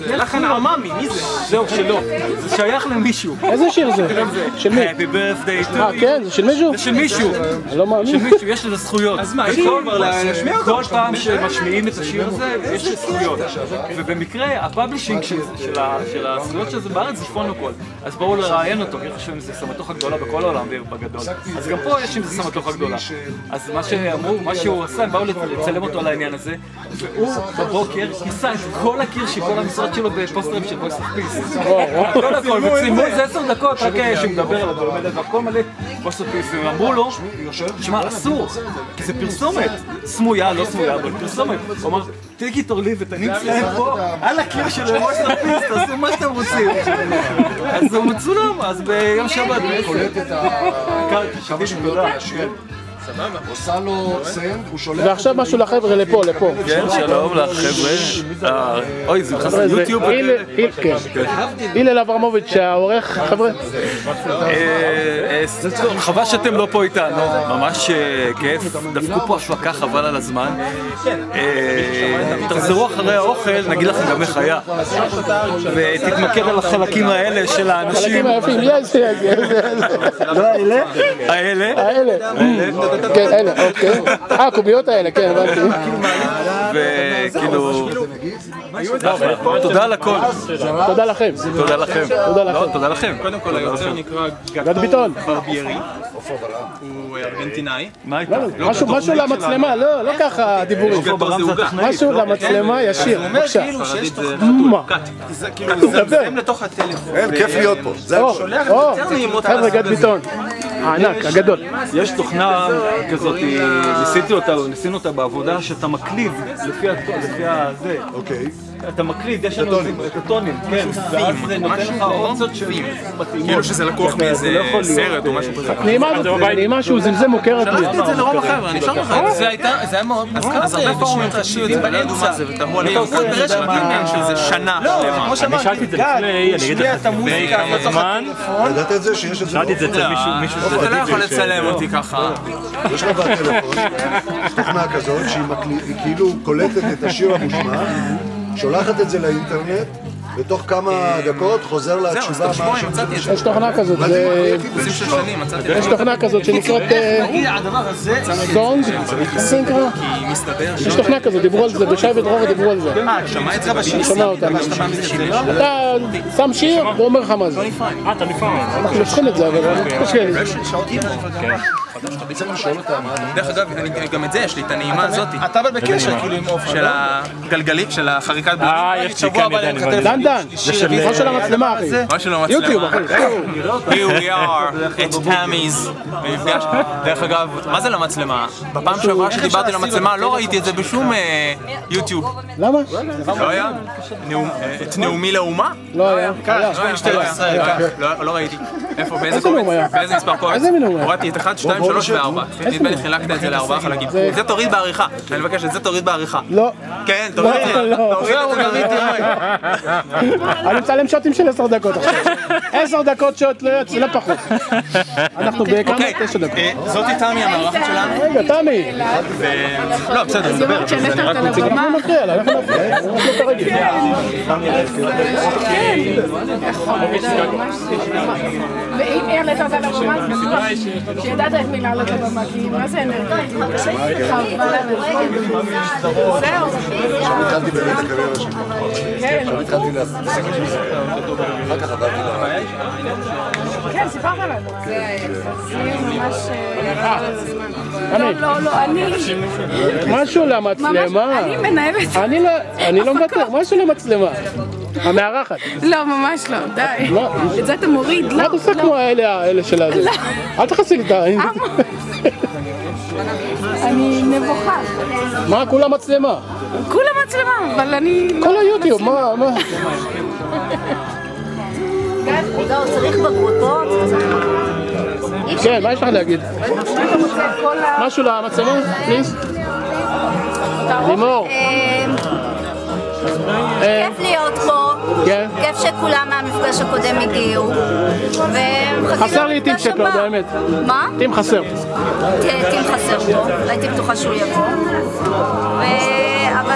זה לחן עממי, מי זה? זהו, שלו. זה שייך למישהו. איזה שיר זה? של מי? Happy Birthday to you. כן, זה של מישהו? זה של מישהו. לא מאמין. של מישהו, יש לזה זכויות. אז מה, כל פעם שמשמיעים את השיר הזה, יש זכויות. ובמקרה, הפאבלישינג של הזכויות של זה בארץ זה פונוקול. אז בואו לראיין אותו, כי חושבים שזה סמטוחה גדולה בכל העולם בגדול. אז גם פה יש עם זה סמטוחה גדולה. אז מה שאמרו, מה שהוא עשה, הם באו לצלם אותו על העניין הזה, והוא בבוקר כיסה את כל הקיר של כל המשרד שלו בפוסטרים של Voice of Peace. כל הכל, וצילמו איזה 10 דקות, רק שמדבר על הדברים, והכל מלא Voice of Peace, והם אמרו לו, שמע, אסור, כי זה פרסומת, סמויה, לא סמויה, אבל פרסומת. הוא אמר, take it or leave it, אני אצלם פה על הקיר של Voice of Peace, תעשו מה שאתם רוצים. אז הוא מצולם, אז ביום שבת. קולט את עושה לו סנד, הוא שולח... ועכשיו משהו לחבר'ה לפה. כן, שלום לחבר'ה. אוי, זה נכנס ליוטיוב. הלל אברמוביץ', העורך, חבר'ה. חבל שאתם לא פה איתנו, ממש כיף. דפקו פה הפקה חבל על הזמן. תחזרו אחרי האוכל, נגיד לכם גם איך היה. ותתמקד על החלקים האלה של האנשים. החלקים היפים, לא האלה? האלה. כן, אלה, אוקיי. הקוביות האלה, כן, הבנתי. וכאילו... תודה על הכל. תודה לכם. תודה לכם. קודם כל היוצר נקרא גד ביטון. ברביירי. הוא ארגנטינאי. משהו למצלמה, לא ככה דיבורים. משהו למצלמה ישיר, בבקשה. מה? זה מזהם לתוך הטלפון. אין, כיף להיות פה. חבר'ה, גד ביטון. הענק, הגדול. יש תוכנה כזאת, ניסינו אותה בעבודה, שאתה מקליד לפי הזה. אוקיי. אתה מקליד, יש לנו את הטונים, כן, ואז זה נותן לך אופציות שמתאימות. כאילו שזה לקוח מאיזה סרט או משהו כזה. נעימה שהוא זמזם מוכרת לי. אמרתי את זה לרוב החבר'ה, אני אשאר לך. זה היה מאוד, אז הרבה פורמים חשיבים באמצע. ותמרו עליהם קצת ברשת גימל שזה שנה. לא, כמו שאמרתי, שאלתי את זה לפני, אני אגיד לך, לפני כמה זמן. ידעת את זה שיש את זה? שאלתי את זה אצל מישהו שזה אתה לא יכול לצלם אותי ככה. יש לך בטלפון תוכנה כזאת שהיא כאילו קולטת את השיר המושמע, שולחת את זה לאינטרנט, בתוך כמה דקות חוזר לתשובה מה עכשיו. יש תוכנה כזאת, יש תוכנה כזאת שנקראת סונג, סינקרה. יש תוכנה כזאת, דיברו על זה, בשי ודרור דיברו על זה. שמע את זה בשירים? שמע אותה. אתה שם שיר ואומר לך מה זה. אתה נפעם. אנחנו נבחין את זה, אבל קשה לי. דרך אגב, גם את זה יש לי, את הנעימה הזאת. אתה אבל בקשר כאילו עם אופן. של הגלגלית, של החריקת בלוטות. שבוע הבא אני מכתב. דן, מה של המצלמה אחי? מה של המצלמה? יוטיוב אחי. Here we are at Tammy's. במפגש. דרך אגב, מה זה למצלמה? בפעם שעברה שדיברתי למצלמה לא ראיתי את זה בשום יוטיוב. למה? לא היה? את נאומי לאומה? לא היה. לא ראיתי. איפה? איזה נאום היה? באיזה מספר קורס? איזה נאום היה? הורדתי את 1, 2, 3 ו-4. נדמה לי חילקת את זה ל4 חלקים. זה תוריד בעריכה. אני מבקש את זה תוריד בעריכה. לא. כן, תוריד את זה. תוריד את זה. אני מצלם שוטים של 10 דקות עכשיו. 10 דקות שוט, לא פחות. אנחנו בכמה? 9 דקות. זאתי תמי המארחת שלנו. רגע, תמי. לא, בסדר, נדבר. אנחנו נפריע לה, אנחנו נפריע. ואם העלית אותה לבמה, שידעת את מי לעלות לבמה, כי מה זה אנרגיה? זהו. התחלתי באמת הקריירה שלי. כן. התחלתי להתעסק עם זה. אחר כך עברתי לה. כן, סיפרת לנו. זה ממש... לא, אני... משהו למצלמה. אני מנהלת. אני לא מוותר, משהו למצלמה. המארחת. לא, ממש לא, די. את זה אתה מוריד, לא. מה את עושה כמו האלה של הזה? אל תחסי לי את ה... אני נבוכה. מה, כולה מצלמה? כולה מצלמה, אבל אני... כל היוטיוב, מה? צריך בגרוטות. כן, מה יש לך להגיד? משהו למצלמה, פליז? לימור. כיף להיות פה, כיף שכולם מהמפגש הקודם הגיעו. חסר לי טים שקלר, באמת. מה? טים חסר. טים חסר פה, הייתי בטוחה שהוא יבוא.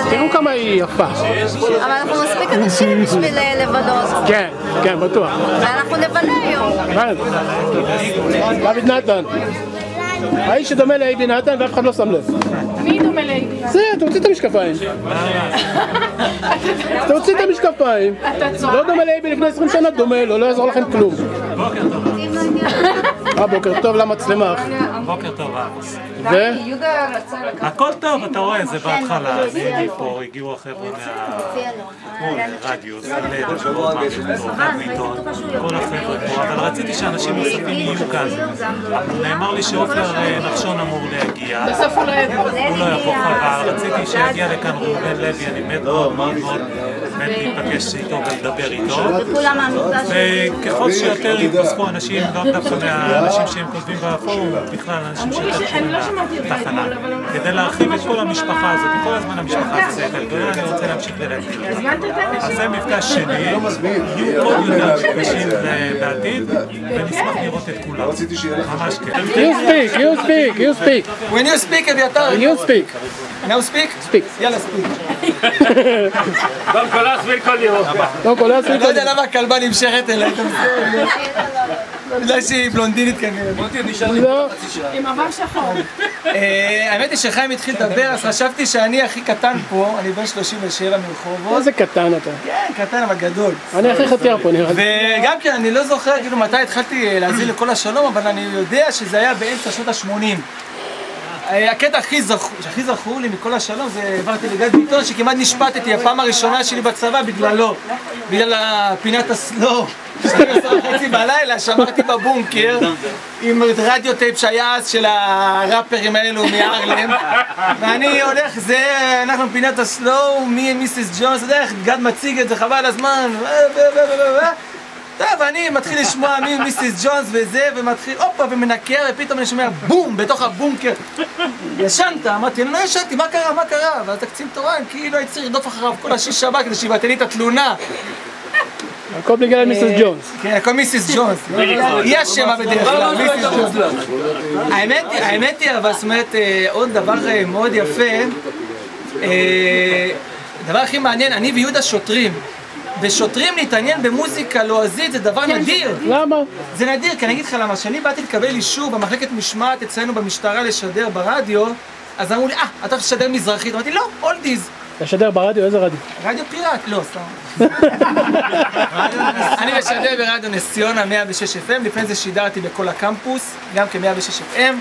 תראו כמה היא יפה. אבל אנחנו מספיק אנשים בשביל לבלות. כן, כן, בטוח. ואנחנו נבלה היום. דוד נתן. האיש שדומה לאייבי נתן ואף אחד לא שם לב. מי דומה לאייבי נתן? זה, תוציא את המשקפיים. תוציא את המשקפיים. לא דומה לאייבי לפני 20 שנה, דומה לו, לא יעזור לכם כלום. בוקר טוב למצלמה. בוקר טוב, אבוס. יהודה רצה לקחת... הכל טוב, אתה רואה, זה בהתחלה, אני פה, הגיעו החבר'ה מהרדיוס, כל החבר'ה פה, אבל רציתי שאנשים נוספים יהיו כאן. נאמר לי שעופר נחשון אמור להגיע. בסוף הוא לא יבוא. הוא לא יבוא חבל, רציתי שיגיע לכאן ראובן לוי, אני מת מאוד מאוד מאוד מת להיפגש איתו ולדבר איתו. וככל שיותר יתפסקו אנשים, לא דווקא מהאנשים שהם כותבים בפורום, בכלל אנשים שיותר קשורים לתחנה, כדי להרחיב את כל המשפחה הזאת, כל הזמן המשפחה הזאת, אני רוצה להמשיך ולהגדיל. אז זה מפגש שני, יהיו עוד יותר מפגשים בעתיד, ונשמח לראות את כולם. ממש כן. You speak. When you speak, Abiatar. You speak. Now speak? Speak. יאללה, speak. דון קולס וילקול ליאור. לא יודע למה הכלבה נמשכת אליי, אתה מסתכל. בגלל שהיא בלונדינית כנראה. מוטי, נשאר לי חצי שעה. עם עבר שחור. האמת היא שחיים התחיל לדבר, אז חשבתי שאני הכי קטן פה, אני בן 37 מרחובות. איזה קטן אתה. כן, קטן אבל גדול. אני הכי חתיאר פה נראה. וגם כן, אני לא זוכר כאילו מתי התחלתי להזין לכל השלום, אבל אני יודע שזה היה באמצע שנות ה-80. הקטע הכי זכור לי מכל השלום זה העברתי לגד ביטון שכמעט נשפטתי הפעם הראשונה שלי בצבא בגללו, בגלל הפינת הסלו. 12:30 בלילה שמרתי בבונקר עם רדיו טייפ שהיה אז של הראפרים האלו מהארלם ואני הולך, זה, אנחנו פינת הסלו, מי מיסיס ג'ונס, אתה יודע איך גד מציג את זה, חבל הזמן טוב, אני מתחיל לשמוע מי מיסיס ג'ונס וזה, ומתחיל, הופה, ומנקר, ופתאום אני שומע בום, בתוך הבונקר. ישנת, אמרתי, לא ישנתי, מה קרה? ואז הקצין תורן, כאילו הייתי צריך לרדוף אחריו כל השיש שבת כדי שיבטל לי את התלונה. הכל בגלל מיסיס ג'ונס. כן, הכל מיסיס ג'ונס. היא אשמה בדרך כלל, מיסיס ג'ונס. האמת היא, אבל זאת אומרת, עוד דבר מאוד יפה, הדבר הכי מעניין, אני ויהודה שוטרים. ושוטרים להתעניין במוזיקה לועזית זה דבר נדיר. למה? זה נדיר, כי אני אגיד לך למה, כשאני באתי לקבל אישור במחלקת משמעת אצלנו במשטרה לשדר ברדיו, אז אמרו לי, אתה הולך לשדר מזרחית? אמרתי, לא, אולדיז. לשדר ברדיו? איזה רדיו? רדיו פיראט, לא, סתם. אני משדר ברדיו נס ציונה 106 FM, לפני זה שידרתי בכל הקמפוס, גם כ-106 FM.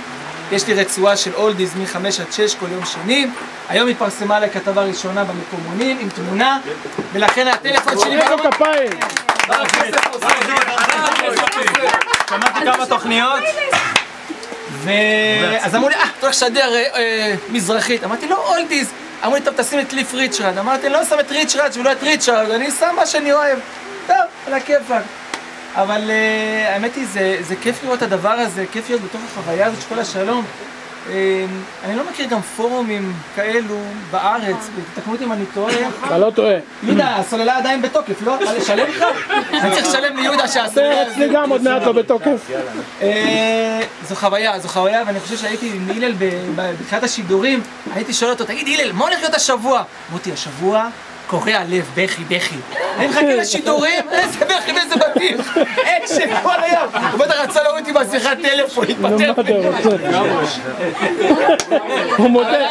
יש לי רצועה של אולדיז מ-5 עד 6 כל יום שני. היום התפרסמה עליי כתבה ראשונה במקומונים עם תמונה, ולכן הטלפון שלי... כפיים! שמעתי כמה תוכניות, אז אמרו לי, אתה הולך לשדר מזרחית. אמרתי, לא, אולדיז. אמרו לי, טוב, תשים את קליף ריצ'רד. אמרתי, אני לא שם את ריצ'רד ולא את ריצ'רד, אני שם מה שאני אוהב. טוב, על הכיפאק. אבל האמת היא, זה כיף לראות את הדבר הזה, כיף להיות בתוך החוויה הזאת של כל השלום. אני לא מכיר גם פורומים כאלו בארץ, ותתקנו אותי אם אני טועה. אתה לא טועה. יהודה, הסוללה עדיין בתוקף, לא? מה לשלם לך? אני צריך לשלם ליהודה שהסוללה... אצלי גם עוד מעט לא בתוקף. זו חוויה, ואני חושב שהייתי עם הלל בתחילת השידורים, הייתי שואל אותו, תגיד הלל, מה הולך להיות השבוע? אמרתי, השבוע קורע לב, בכי. אני מחכה לשידורים, איזה בכי ואיזה בטיח. אקשן כל היום. הוא בטח רצה להוריד אותי בשיחת טלפון, להתפטר. הוא מודה.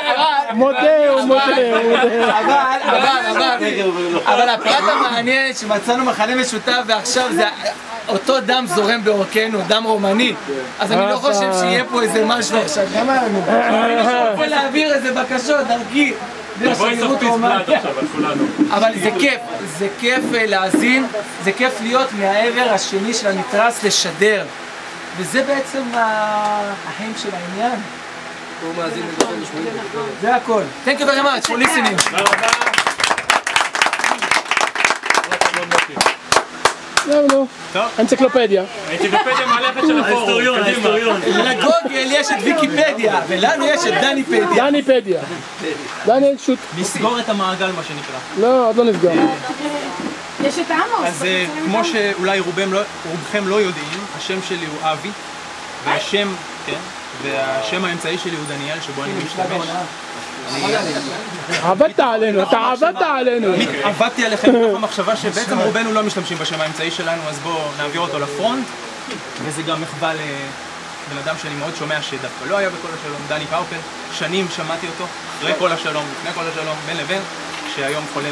אבל הפרט המעניין שמצאנו מחנה משותף ועכשיו זה אותו דם זורם בעורקנו, דם רומני. אז אני לא חושב שיהיה פה איזה משהו עכשיו. למה לנו? אני יכול להעביר איזה בקשות דרכי. אבל זה כיף להאזין, זה כיף להיות מהעבר השני של המתרס לשדר, וזה בעצם החיים של העניין. זה הכל. Thank you very much for listening. זהו, נו. אנציקלופדיה. האנציקלופדיה מהלכת של הפורום. ההיסטוריון. לגוגל יש את ויקיפדיה, ולנו יש את דניפדיה. דניפדיה. דניאל שוט. נסגור את המעגל, מה שנקרא. לא, עוד לא נסגר. יש את עמוס. אז כמו שאולי רובכם לא יודעים, השם שלי הוא אבי, והשם האמצעי שלי הוא דניאל, שבו אני משתמש. עבדת עלינו, אתה עבדת עלינו. עבדתי עליכם מתוך המחשבה שבעצם רובנו לא משתמשים בשם האמצעי שלנו, אז בואו נעביר אותו לפרונט, וזה גם מחווה לבן אדם שאני מאוד שומע שדווקא לא היה בכל השלום, דני פאופל. שנים שמעתי אותו, אחרי כל השלום, לפני כל השלום, בין לבין, שהיום חולה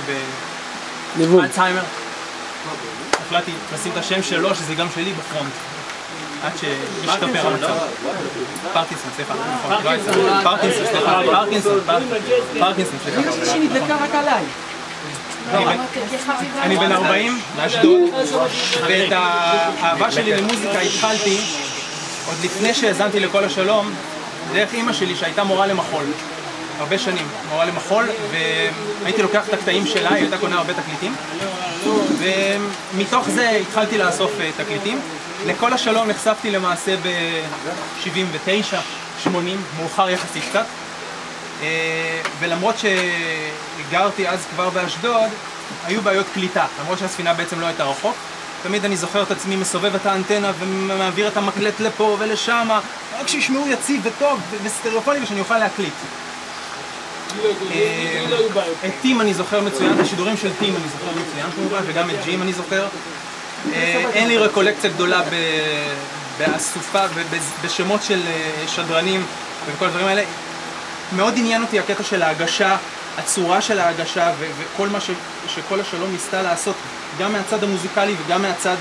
באלצהיימר. החלטתי לשים את השם שלו, שזה גם שלי, בפרונט. עד שישתפר המצב. פרקינסון, סליחה, נכון, לא הייתה. פרקינסון, סליחה, פרקינסון, סליחה. שנדלקה רק עליי. אני בן 40, באשדוד, ואת האהבה שלי למוזיקה התחלתי עוד לפני שהאזנתי לכל השלום, דרך אמא שלי שהייתה מורה למחול. הרבה שנים, מורה למחול, והייתי לוקח את הקטעים שלה, היא הייתה קונה הרבה תקליטים, ומתוך זה התחלתי לאסוף תקליטים. לכל השלום נחשפתי למעשה ב-79, 80, מאוחר יחסית קצת, ולמרות שגרתי אז כבר באשדוד, היו בעיות קליטה, למרות שהספינה בעצם לא הייתה רחוק. תמיד אני זוכר את עצמי מסובב את האנטנה ומעביר את המקלט לפה ולשם, רק שישמעו יציב וטוב וסטריאופוני ושאני אוכל להקליט. את טים אני זוכר מצוין, את השידורים של טים אני זוכר מצוין כמובן, וגם את ג'ים אני זוכר. אין לי רקולקציה גדולה באסופה ובשמות של שדרנים וכל הדברים האלה. מאוד עניין אותי הקטע של ההגשה, הצורה של ההגשה וכל מה שכל השלום ניסתה לעשות, גם מהצד המוזיקלי וגם מהצד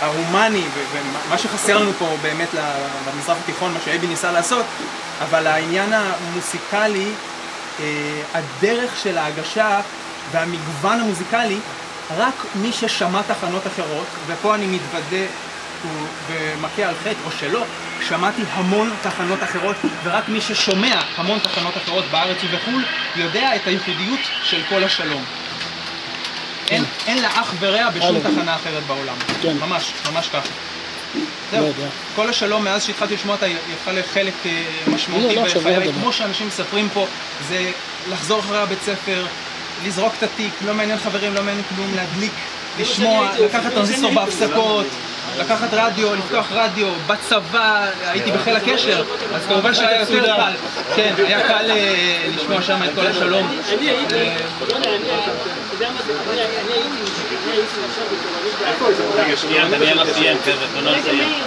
ההומני, ומה שחסר לנו פה באמת במזרח התיכון, מה שאייבי ניסה לעשות, אבל העניין המוסיקלי, הדרך של ההגשה והמגוון המוזיקלי, רק מי ששמע תחנות אחרות, ופה אני מתוודה ומכה על חטא או שלא, שמעתי המון תחנות אחרות, ורק מי ששומע המון תחנות אחרות בארץ ובחו"ל יודע את הייחודיות של כל השלום. אין לה אח ורע בשום תחנה אחרת בעולם. ממש, ממש ככה. זהו, כל השלום מאז שהתחלתי לשמוע אותה, היא הפכה לחלק משמעותי בחיי, כמו שאנשים מספרים פה, זה לחזור אחרי הבית ספר, לזרוק את התיק, לא מעניין חברים, לא מעניין כלום, להדליק, לשמוע, לקחת טרנזיסטור בהפסקות, לקחת רדיו, לפתוח רדיו, בצבא, הייתי בחיל הקשר, אז כמובן שהיה יותר קל, כן, היה קל לשמוע שם את כל השלום.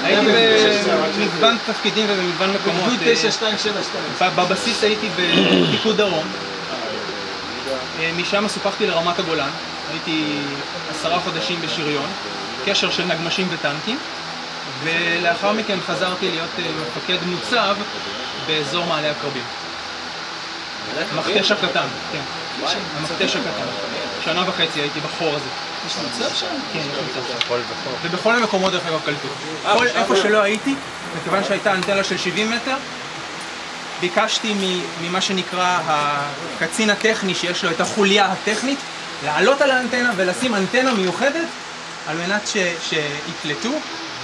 הייתי במגוון תפקידים ובמגוון מקומות. בבסיס הייתי בפיקוד דרום, משם סופחתי לרמת הגולן, הייתי 10 חודשים בשריון, קשר של נגמשים וטנקים, ולאחר מכן חזרתי להיות מפקד מוצב באזור מעלה הקרבים. המכתש הקטן, כן, המכתש הקטן. 1.5 שנה הייתי בחור הזה. יש מוצב שם? כן, יש מוצב שם. ובכל המקומות דרך אגב קלטו. איפה שלא הייתי, מכיוון שהייתה אנטנה של 70 מטר, ביקשתי ממה שנקרא הקצין הטכני שיש לו את החוליה הטכנית, לעלות על האנטנה ולשים אנטנה מיוחדת על מנת שיקלטו.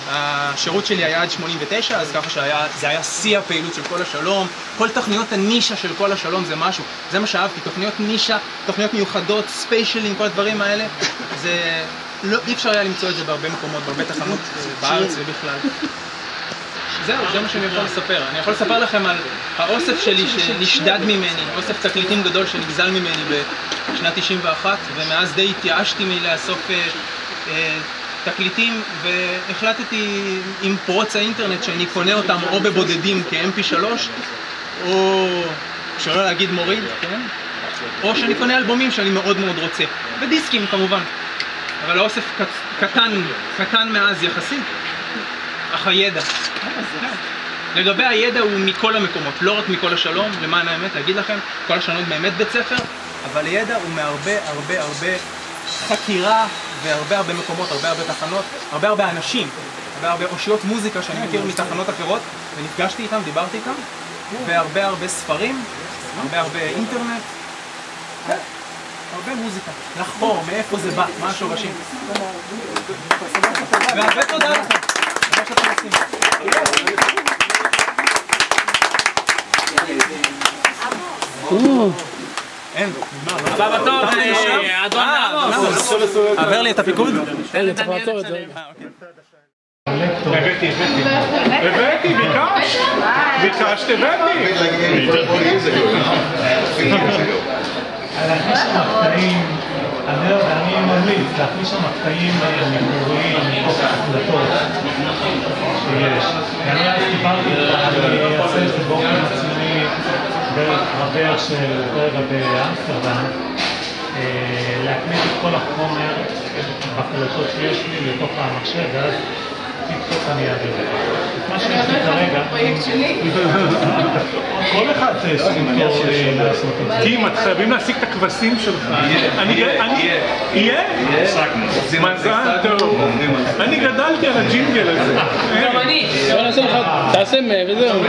השירות שלי היה עד 89, אז ככה שזה היה שיא הפעילות של כל השלום. כל תוכניות הנישה של כל השלום זה משהו, זה מה שאהבתי, תוכניות נישה, תוכניות מיוחדות, ספיישלים, כל הדברים האלה. זה לא, אי אפשר היה למצוא את זה בהרבה מקומות, בהרבה תחנות בארץ ובכלל. זהו, זה מה שאני יכול לספר. אני יכול לספר לכם על האוסף שלי שנשדד ממני, אוסף תקליטים גדול שנגזל ממני בשנת 91, ומאז די התייאשתי מלאסוף תקליטים, והחלטתי עם פרוץ האינטרנט שאני קונה אותם או בבודדים כ-MP3, או שלא להגיד מוריד, כן? או שאני קונה אלבומים שאני מאוד מאוד רוצה, ודיסקים כמובן. אבל האוסף קטן מאז יחסית, אך הידע. לגבי הידע הוא מכל המקומות, לא רק מכל השלום, למען האמת, להגיד לכם, כל השלום באמת בית ספר, אבל הידע הוא מהרבה הרבה חקירה והרבה מקומות, הרבה תחנות, הרבה אנשים, הרבה אושיות מוזיקה שאני מכיר מתחנות אחרות, ונפגשתי איתם, דיברתי איתם, והרבה ספרים, הרבה אינטרנט. הרבה מוזיקה. לחקור, מאיפה זה בא, מה השורשים. והרבה תודה לכם. מה שאתם עושים. אין. הבא בתור, אדון עמוס. עבר לי את הפיקוד? אין, צריך לעצור את זה. הבאתי, ביקשת, הבאתי. להכניס שם הקטעים, אני ממליץ להכניס שם הקטעים מקוריים מתוך ההקלטות שיש. ואני אז דיברתי, אני אעשה את זה באופן עצמי דרך רבר של רגע באמסטרדם, להקליט את כל החומר בהקלטות שיש לי לתוך המחשב, ואז טיפ-טופ אני אעביר לך. מה שיש לי כרגע... כל אחד צריך לעשות את זה. קים, את חייבים להשיג את הכבשים שלך. יהיה? מזל טוב. אני גדלתי על הג'ינגל הזה. גם אני. בוא נעשה לך, תעשה וזהו.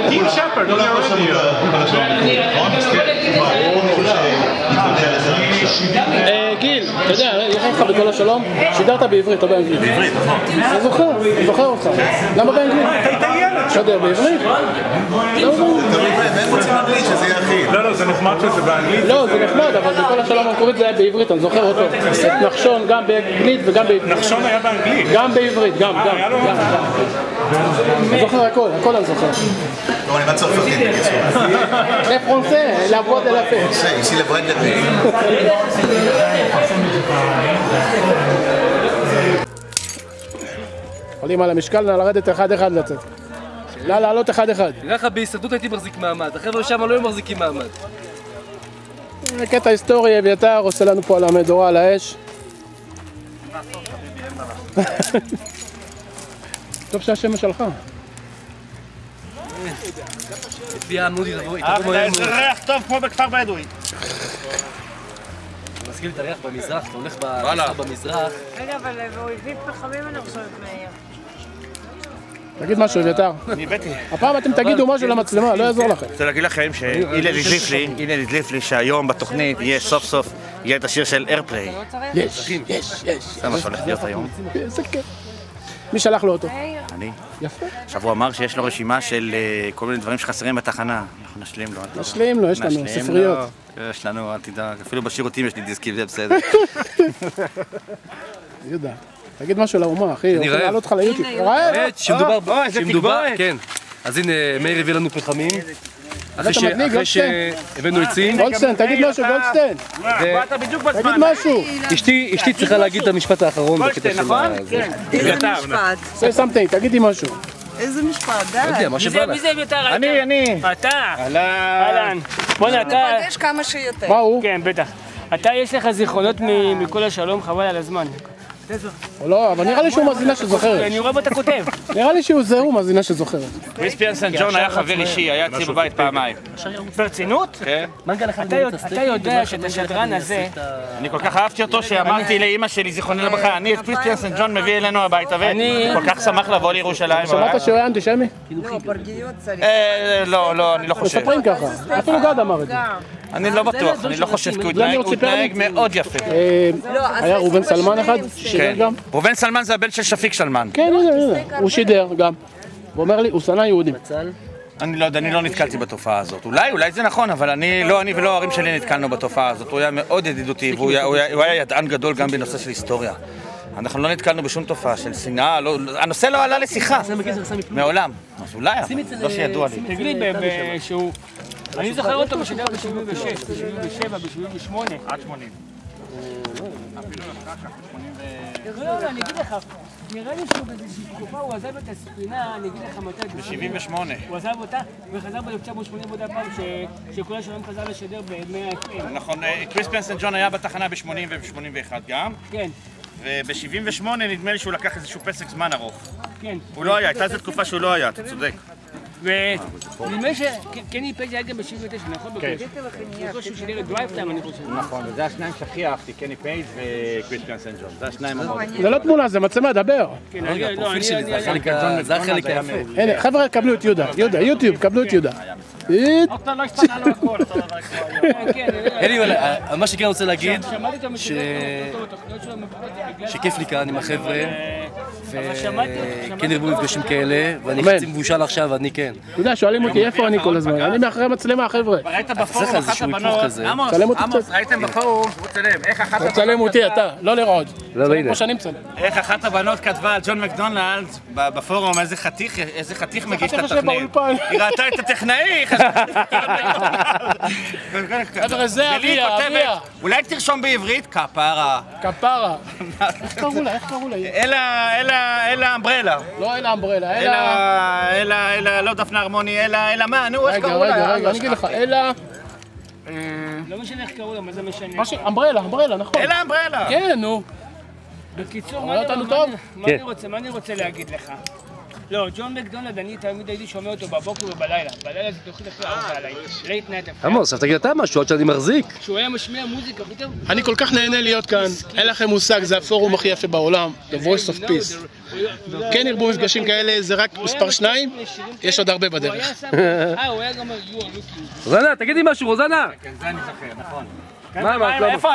קים שפרד, לא לרדיו. גיל, אתה יודע, יש לך בכל השלום, שידרת בעברית, לא באנגלית. בעברית, נכון. אני זוכר אותך. למה באנגלית? אתה יודע, בעברית? והם רוצים אנגלית שזה יהיה הכי. לא, זה נחמד שזה באנגלית. לא, זה נחמד, אבל בכל השלום המקורית זה היה בעברית, אני זוכר אותו. נחשון גם באנגלית וגם בעברית. נחשון היה באנגלית? גם בעברית, גם. אני זוכר הכל אני זוכר. לא, אני בצרפתית בקיצור. איך פרנסה? לעבוד על הפה. פרנסה, איסי לברנד לפה. עולים על המשקל, נא לרדת אחד לצאת. נא לעלות אחד. ככה בהסתדרות הייתי מחזיק מעמד, החבר'ה שם לא היו מחזיקים מעמד. קטע היסטורי, אביתר עושה לנו פה על המדורה על האש. טוב שהשמש שלך. תביעה עמודי, תבוא זה ריח טוב כמו בכפר בדואי. מזכיר לי את הריח במזרח, אתה הולך במזרח. רגע, אבל באויבים פחמים אני חושבת מהיר. תגיד משהו, אביתר. אני הבאתי. הפעם אתם תגידו משהו למצלמה, לא יעזור לכם. אני רוצה להגיד לכם שהנה הדליף לי שהיום בתוכנית יהיה סוף סוף יהיה את השיר של איירפליי. יש. זה מה שהולך להיות היום. איזה כיף. מי שלח לו אותו? אני. יפה. עכשיו הוא אמר שיש לו רשימה של כל מיני דברים שחסרים בתחנה. אנחנו נשלים לו. יש לנו ספריות. יש לנו, אל תדאג. אפילו בשירותים יש לי דיסקים, זה בסדר. יהודה, תגיד משהו לאומה, אחי. אני רוצה לעלות אותך ליוטיוב. באמת, שמדובר, כן. אז הנה, מאיר הביא לנו פחמים. אחרי שהבאנו עצים. גולדשטיין, תגיד משהו, גולדשטיין. תגיד משהו. אשתי צריכה להגיד את המשפט האחרון בקטע של זה. איזה משפט? say something, תגידי משהו. איזה משפט, די. לא יודע, מה שבא לך. מי זה אביתר? אני. אתה. אהלן. בוא'נה, אתה... נפגש כמה שיותר. מה הוא? כן, בטח. אתה, יש לך זיכרונות מכל השלום, חבל על הזמן. לא, אבל נראה לי שהוא מאזינה שזוכרת. אני רואה בו אתה כותב. נראה לי שהוא מאזינה שזוכרת. קריספיאן סנט ג'ון היה חבר אישי, היה אצלי בבית פעמיים. ברצינות? כן. אתה יודע שאת השדרן הזה... אני כל כך אהבתי אותו שאמרתי לאמא שלי, זיכרוני לברכה, אני את קריספיאן סנט ג'ון מביא אלינו הביתה וכל כך שמח לבוא לירושלים. שמעת שהוא היה אנטישמי? לא, פרגיות צריך. לא, אני לא חושב. מספרים ככה, אפילו גד אמר את זה. אני לא בטוח, אני לא חושב, כי הוא התנהג מאוד יפה. היה ראובן סלמן אחד? שידר גם? ראובן סלמן זה הבן של שפיק סלמן. כן, הנה, הוא שידר גם. הוא אומר לי, הוא שנא יהודים. אני לא יודע, אני לא נתקלתי בתופעה הזאת. אולי זה נכון, אבל אני ולא ההורים שלי נתקלנו בתופעה הזאת. הוא היה מאוד ידידותי, והוא היה ידען גדול גם בנושא של היסטוריה. אנחנו לא נתקלנו בשום תופעה של שנאה, הנושא לא עלה לשיחה. מעולם. אז אולי, לא שידוע לי. תגיד לי, שהוא... אני זוכר אותו בשידר ב-76, ב-77, ב-78. עד 80. לא, אני אגיד לך, נראה לי שהוא באיזושהי תקופה, הוא עזב את הספינה, אני אגיד לך מתי... ב-78. הוא עזב אותה, וחזר ב-1980 עוד הפעם, שכל השלום חזר לשדר ב-100 נכון, קריספיאן סנט ג'ון היה בתחנה ב-80 וב-81 גם. כן. וב-78 נדמה לי שהוא לקח איזשהו פסק זמן ארוך. כן. הוא לא היה, הייתה איזו תקופה שהוא לא היה, אתה צודק. ונדמה שקני פייג' היה גם ב-79, נכון? כן. שהוא שידר את דרייב טיים, אני חושב. נכון, וזה השניים שהכי אהבתי, קני פייג' וקריספיאן סנט ג'ון. זה השניים המאוד. זה לא תמונה, זה מצלמה, דבר. כן, זה החלק היפה. הנה, חבר'ה, קבלו את יהודה. יהודה, יוטיוב, קבלו את יהודה. אתה לא השתנה לו הכל, אתה לא אלי, מה שכן רוצה להגיד, שכיף לי כאן עם החבר'ה, וכן ירבו מפגשים כאלה, ואני חצי מבושל עכשיו, אני כן. אתה יודע, שואלים אותי איפה אני כל הזמן, אני מאחורי מצלמה, חבר'ה. ראית בפורום אחת הבנות, עמוס, ראיתם בפורום, הוא צלם, איך אחת הבנות... תצלם אותי אתה, לא לראות. לא, הנה. כמו שאני מצלם. איך אחת הבנות כתבה על ג'ון מקדונלד בפורום, איזה חתיך מגיש את התוכנית. היא ראתה את הטכנאי, חבר'ה, זה אביה, אביה. אולי תרשום בעברית, כפרה. כפרה. איך קראו לה? אלה אמברלה. לא אלה אמברלה, אלה, לא דפנה הרמוני, אלה מה, נו, איך קראו לה? רגע, אני אגיד לך, אלה... לא משנה איך קראו לה, מה זה משנה? אמברלה, נכון. אלה אמברלה. כן, נו. בקיצור, מה אני רוצה להגיד לך? לא, ג'ון מקדונלד, אני תמיד הייתי שומע אותו בבוקר ובלילה. בלילה זה תוכנית הכי ארוכה עליי. לייט נייט אפשר. עמוס, אז תגיד אתה משהו, עד שאני מחזיק. כשהוא היה משמיע מוזיקה, פתאום... אני כל כך נהנה להיות כאן, אין לכם מושג, זה הפורום הכי יפה בעולם, The Voice of Peace. כן ירבו מפגשים כאלה, זה רק מספר 2, יש עוד הרבה בדרך. הוא היה גם רוזנה, תגידי משהו, רוזנה! כן, זה אני זוכר, נכון. איפה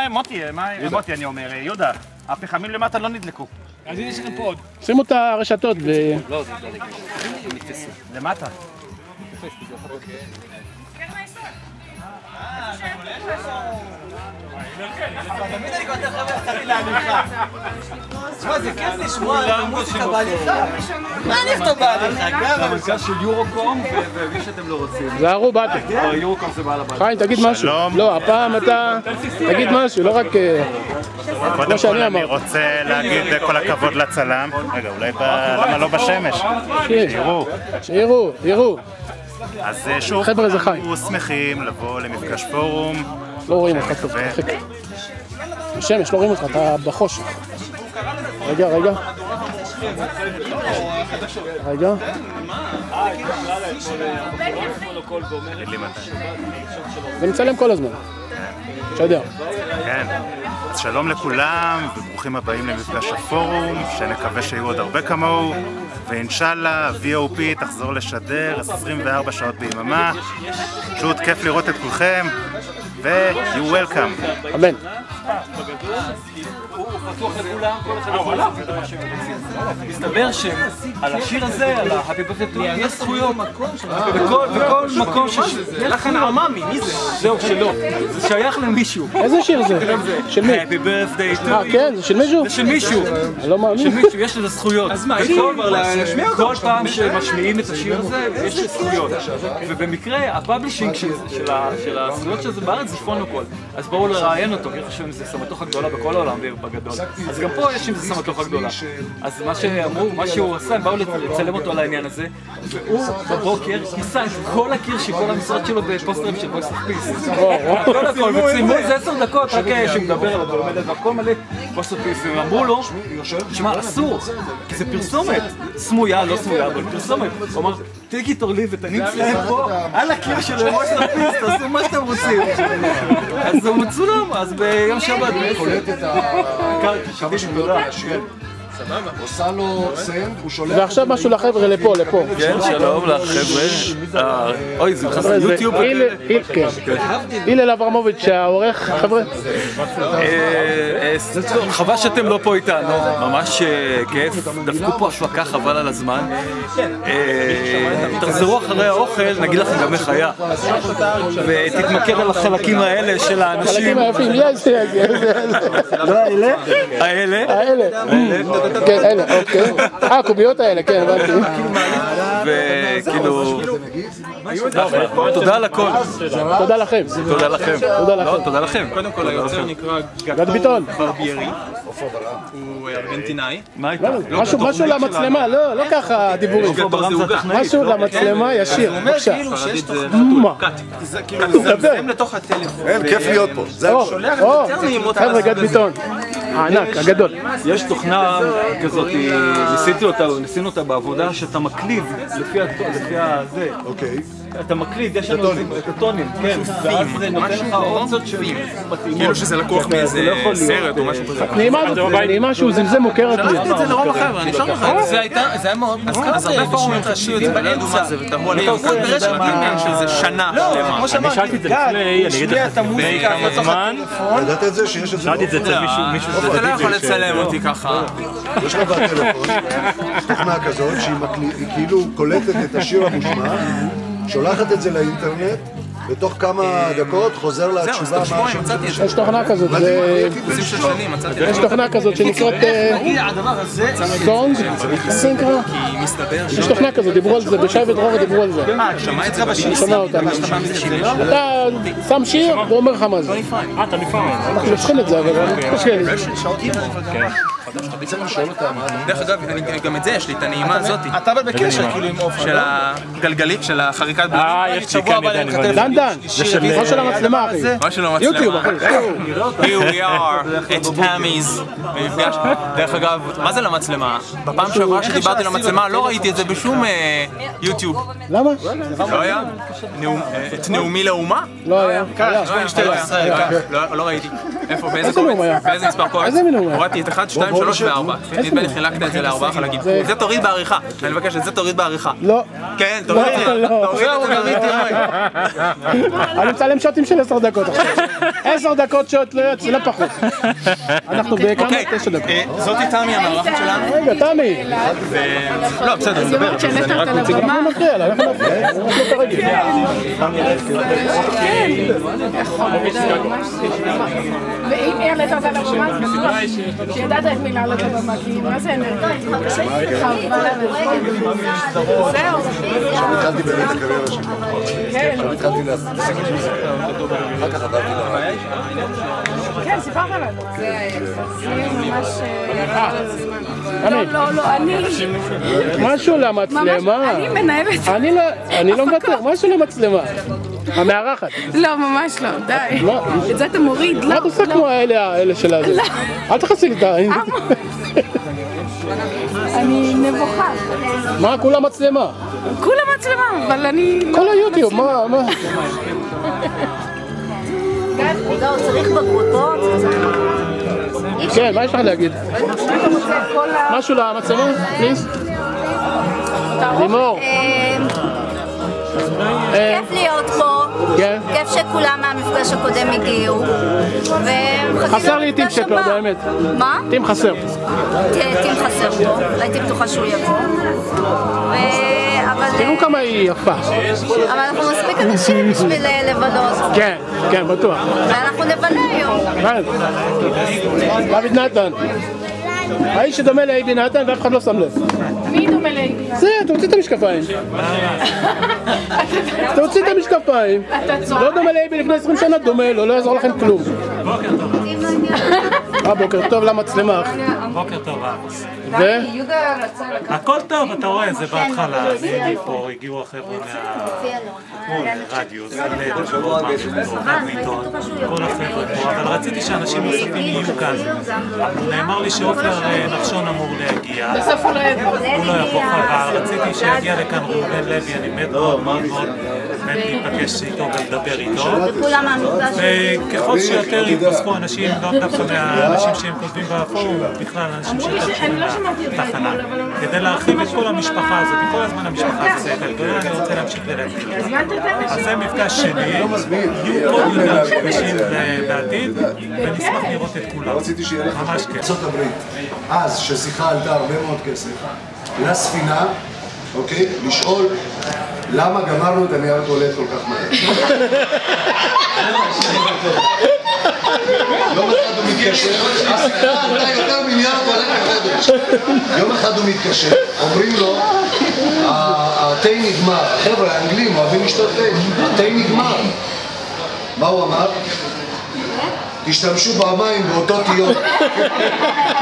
מוטי, אני אומר, יהודה, הפחמים למטה לא נדלקו. אז הנה יש לכם פה עוד. שימו את הרשתות ו... לא, למטה. תמיד אני כותב חבר'ה קצת להליכה. תשמע, זה כיף לשמוע מוזיקה בהליכה. מה אני אכתוב בהליכה? זה המרכז של יורוקום, ומי שאתם לא רוצים. זהרו, באתי. יורוקום זה בעל הבית. חיים, תגיד משהו. לא, הפעם אתה... תגיד משהו, לא רק... קודם כל אני רוצה להגיד כל הכבוד לצלם. רגע, אולי למה לא בשמש? שיראו. אז שוב, אנחנו שמחים לבוא למפגש פורום. לא רואים אותך טוב, תרחיק. בשמש, לא רואים אותך, אתה בחושך. רגע. זה מצלם כל הזמן. שדר. כן. אז שלום לכולם, וברוכים הבאים למפגש הפורום, שנקווה שיהיו עוד הרבה כמוהו, ואינשאללה, VOP תחזור לשדר 24 שעות ביממה. פשוט כיף לראות את כולכם, ו-you welcome. אמן. הוא פתוח לכולם, כל אחד יכול להגיד את מה שהם רוצים. מסתבר שעל השיר הזה, על ה-Happy Birthday to you, יש זכויות. בכל מקום זה לכן עממי, מי זה? זהו, שלא. זה שייך למישהו. איזה שיר זה? של מי? Happy Birthday to you. כן, זה של מישהו? זה של מישהו. לא מאמין. של מישהו, יש לזה זכויות. אז מה, יש כבר להשמיע אותו? כל פעם שמשמיעים את השיר הזה, יש זכויות. ובמקרה, הפאבלישינג של הזכויות של זה בארץ זה פונוקול. אז בואו לראיין אותו, כי חושבים שזה סמטוחה גדולה בכל העולם בגדול. אז גם פה יש עם זה סמטוחה גדולה. אז מה שאמרו, מה שהוא עשה, הם באו לצלם אותו על העניין הזה, והוא בבוקר כיסה את כל הקיר של כל המשרד שלו בפוסטרים של Voice of Peace. הכל הכל, וצילמו איזה 10 דקות, רק שמדבר על הדברים האלה, והכל מלא Voice of Peace, והם אמרו לו, שמע, אסור, כי זה פרסומת, סמויה, לא סמויה, אבל פרסומת. הוא אמר, take it or leave it, אני אצלם פה על הקיר של Voice of Peace, תעשו מה שאתם רוצים. אז הוא מצולם, אז ביום שבת קולט את כמה שניות מהשיר, סבבה, עושה לו סנד, הוא שולח... ועכשיו משהו לחבר'ה לפה. כן, שלום לחבר'ה. אוי, זה נכנס ליוטיוב. הלל אברמוביץ' העורך, חבר'ה. חבל שאתם לא פה איתנו, ממש כיף. דפקו פה השפקה, חבל על הזמן. תחזרו אחרי האוכל, נגיד לכם גם איך היה. ותתמקד על החלקים האלה של האנשים. החלקים היפים, לא האלה? האלה. כן, אלה, אוקיי. הקוביות האלה, כן, הבנתי. וכאילו... תודה על הכל. תודה לכם. תודה לכם. קודם כל, היוצר נקרא גד ביטון. ברביירי. הוא ארגנטינאי. משהו למצלמה, לא ככה דיבורים. משהו למצלמה ישיר, בבקשה. מה? כאילו זה מזם לתוך הטלפון. אין, כיף להיות פה. חבר'ה, גד ביטון. הענק, הגדול. יש תוכנה כזאת, ניסינו אותה בעבודה, שאתה מקליב לפי הזה. אוקיי. אתה מקליד, יש לנו את הטונים, כן, ואז זה נותן לך אופציות שמתאימות. כאילו שזה לקוח מאיזה סרט או משהו כזה. נעימה שהוא זמזם מוכרת לי. אמרתי את זה לרוב החבר'ה, אני אשאר לך. זה היה מאוד... אז הרבה פורומים חשבו את זה באמצע, ותראו עליהם כל ברשת גימל שזה שנה. כמו שאמרתי, שאלתי את זה לפני, אני אגיד לך, כמה זמן. ידעת את זה? שיש את זה? שאלתי את זה אצל מישהו אתה לא יכול לצלם אותי ככה. יש לך בטלפון תוכנה כזאת שהיא כאילו קולטת את השיר המושמע, שולחת את זה לאינטרנט, ותוך כמה דקות חוזר לתשובה מה השיר. יש תוכנה כזאת, יש תוכנה כזאת שנקראת סונג, סינקרה. יש תוכנה כזאת, דיברו על זה, בשי ודרור דיברו על זה. אני שומע אותם. אתה שם שיר ואומר לך מה זה. אתה נפעם. אנחנו צריכים את זה, אבל קשה לי. דרך אגב, גם את זה יש לי, את הנעימה הזאת. אתה אבל בקשר כאילו עם אופן. של הגלגלית, של החריקת בלונים. יש לי כאן ידעני. דן, מה של המצלמה אחי? מה של המצלמה? יוטיוב אחי. Here we are, את תמיז. במפגש. דרך אגב, מה זה למצלמה? בפעם שעברה שדיברתי למצלמה לא ראיתי את זה בשום יוטיוב. למה? לא היה? את נאומי לאומה? לא היה. לא ראיתי. איפה? באיזה מספר קובץ? הורדתי את 1, 2, 3 ו-4. נדמה לי חילקת את זה ל4 חלקים. זה תוריד בעריכה. אני מבקש את זה תוריד בעריכה. לא. כן, תוריד את זה. אני מצלם שוטים של 10 דקות עכשיו. 10 דקות שוט לא יוצא, לא פחות. אנחנו בכמה? 9 דקות. זאתי תמי המארחת שלנו. רגע, תמי. לא, בסדר, נדבר. אנחנו נפריע לה, אנחנו נפריע. אנחנו כרגע. ואם העלית אותה לבמה, אז בטוח שידעת את מי לעלות לבמה, כי מה זה אנרגיה? קשה איתך, זהו. שם התחלתי באמת הקריירה שלי. שם התחלתי להתעסק עם זה. אחר כך עברתי לרדיו. כן, סיפרת לנו. זה ממש... לא, אני... משהו למצלמה. אני מנהלת. אני לא מוותר, משהו למצלמה. המארחת. לא, ממש לא, די. את זה אתה מוריד, לא. מה את עושה כמו האלה של הזה? אל תחסי לי את העין. אני נבוכה. מה, כולה מצלמה? כולה מצלמה, אבל אני... כל היוטיוב, מה? לא, צריך בגרוטות. כן, מה יש לך להגיד? משהו למצלמה, פליז? לימור. כיף להיות פה, כיף שכולם מהמפגש הקודם הגיעו. חסר לי טים שקלר, באמת. מה? טים חסר. טים חסר פה, הייתי בטוחה שהוא יבוא. תראו כמה היא יפה. אבל אנחנו מספיק אנשים בשביל לבלות. כן, כן, בטוח. ואנחנו נבלה היום. דוד נתן. האיש שדומה לאייבי נתן ואף אחד לא שם לב. מי דומה לאייבי נתן? זה, תוציא את המשקפיים. תוציא את המשקפיים. לא דומה לאייבי לפני 20 שנה, דומה לו, לא יעזור לכם כלום. בוקר טוב למצלמה. בוקר טוב, אבוס. ו? הכל טוב, אתה רואה, זה בהתחלה, אני פה, הגיעו החבר'ה מהרדיו, זה בעיתון, כל החבר'ה פה, אבל רציתי שאנשים נוספים יהיו כאן. נאמר לי שעופר נחשון אמור להגיע. בסוף הוא לא יבוא. הוא לא יבוא חבל, רציתי שיגיע לכאן ראובן לוי, אני מת מאוד מאוד להיפגש איתו ולדבר איתו. וככל שיותר יתפסקו אנשים, לא דווקא מהאנשים שהם כותבים בפורום, בכלל אנשים שיותר קשורים לתחנה. כדי להרחיב את כל המשפחה הזאת, כל הזמן המשפחה הזאת, אני רוצה להמשיך ולהגיד. אז זה מפגש שני, יהיו עוד יותר מפגשים בעתיד, ונשמח לראות את כולם. רציתי שיהיה לך ארצות הברית, אז ששיחה עלתה הרבה מאוד כסף, לספינה, אוקיי, לשאול למה גמרנו את הנייר טואלט כל כך מהר. יום אחד הוא מתקשר, יותר מיליארד טואלט בחודש. יום אחד הוא מתקשר, אומרים לו, התה נגמר. חבר'ה, האנגלים אוהבים לשתות תה, התה נגמר. מה הוא אמר? תשתמשו במים באותות יום.